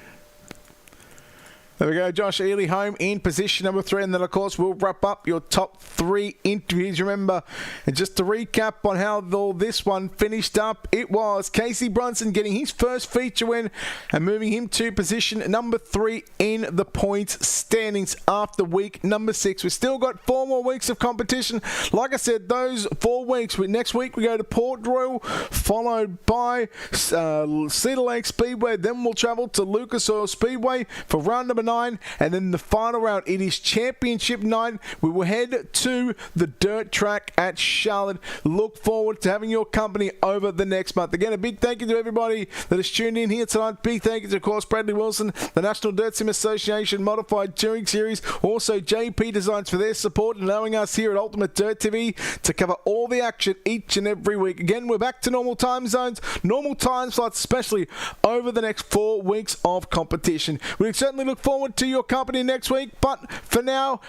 There we go, Josh Ely home in position number 3, and then of course we'll wrap up your top 3 interviews. Remember, and just to recap on how all this one finished up, it was Casey Brunson getting his first feature win and moving him to position number 3 in the points standings after week number 6. We've still got 4 more weeks of competition. Like I said, those 4 weeks, next week we go to Port Royal, followed by Cedar Lake Speedway, then we'll travel to Lucas Oil Speedway for round number 9, and then the final round, it is championship night. We will head to the dirt track at Charlotte. Look forward to having your company over the next month. Again, a big thank you to everybody that has tuned in here tonight. Big thank you to, of course, Bradley Wilson, the National Dirt Sim Association Modified Touring Series, also JP Designs for their support and allowing us here at Ultimate Dirt TV to cover all the action each and every week. Again, we're back to normal time zones, normal time slots, especially over the next 4 weeks of competition. We certainly look forward to your company next week, but for now,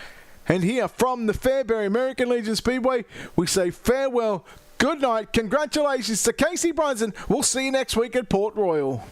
and here from the Fairbury American Legion Speedway, we say farewell, good night, congratulations to Casey Brunson. We'll see you next week at Port Royal.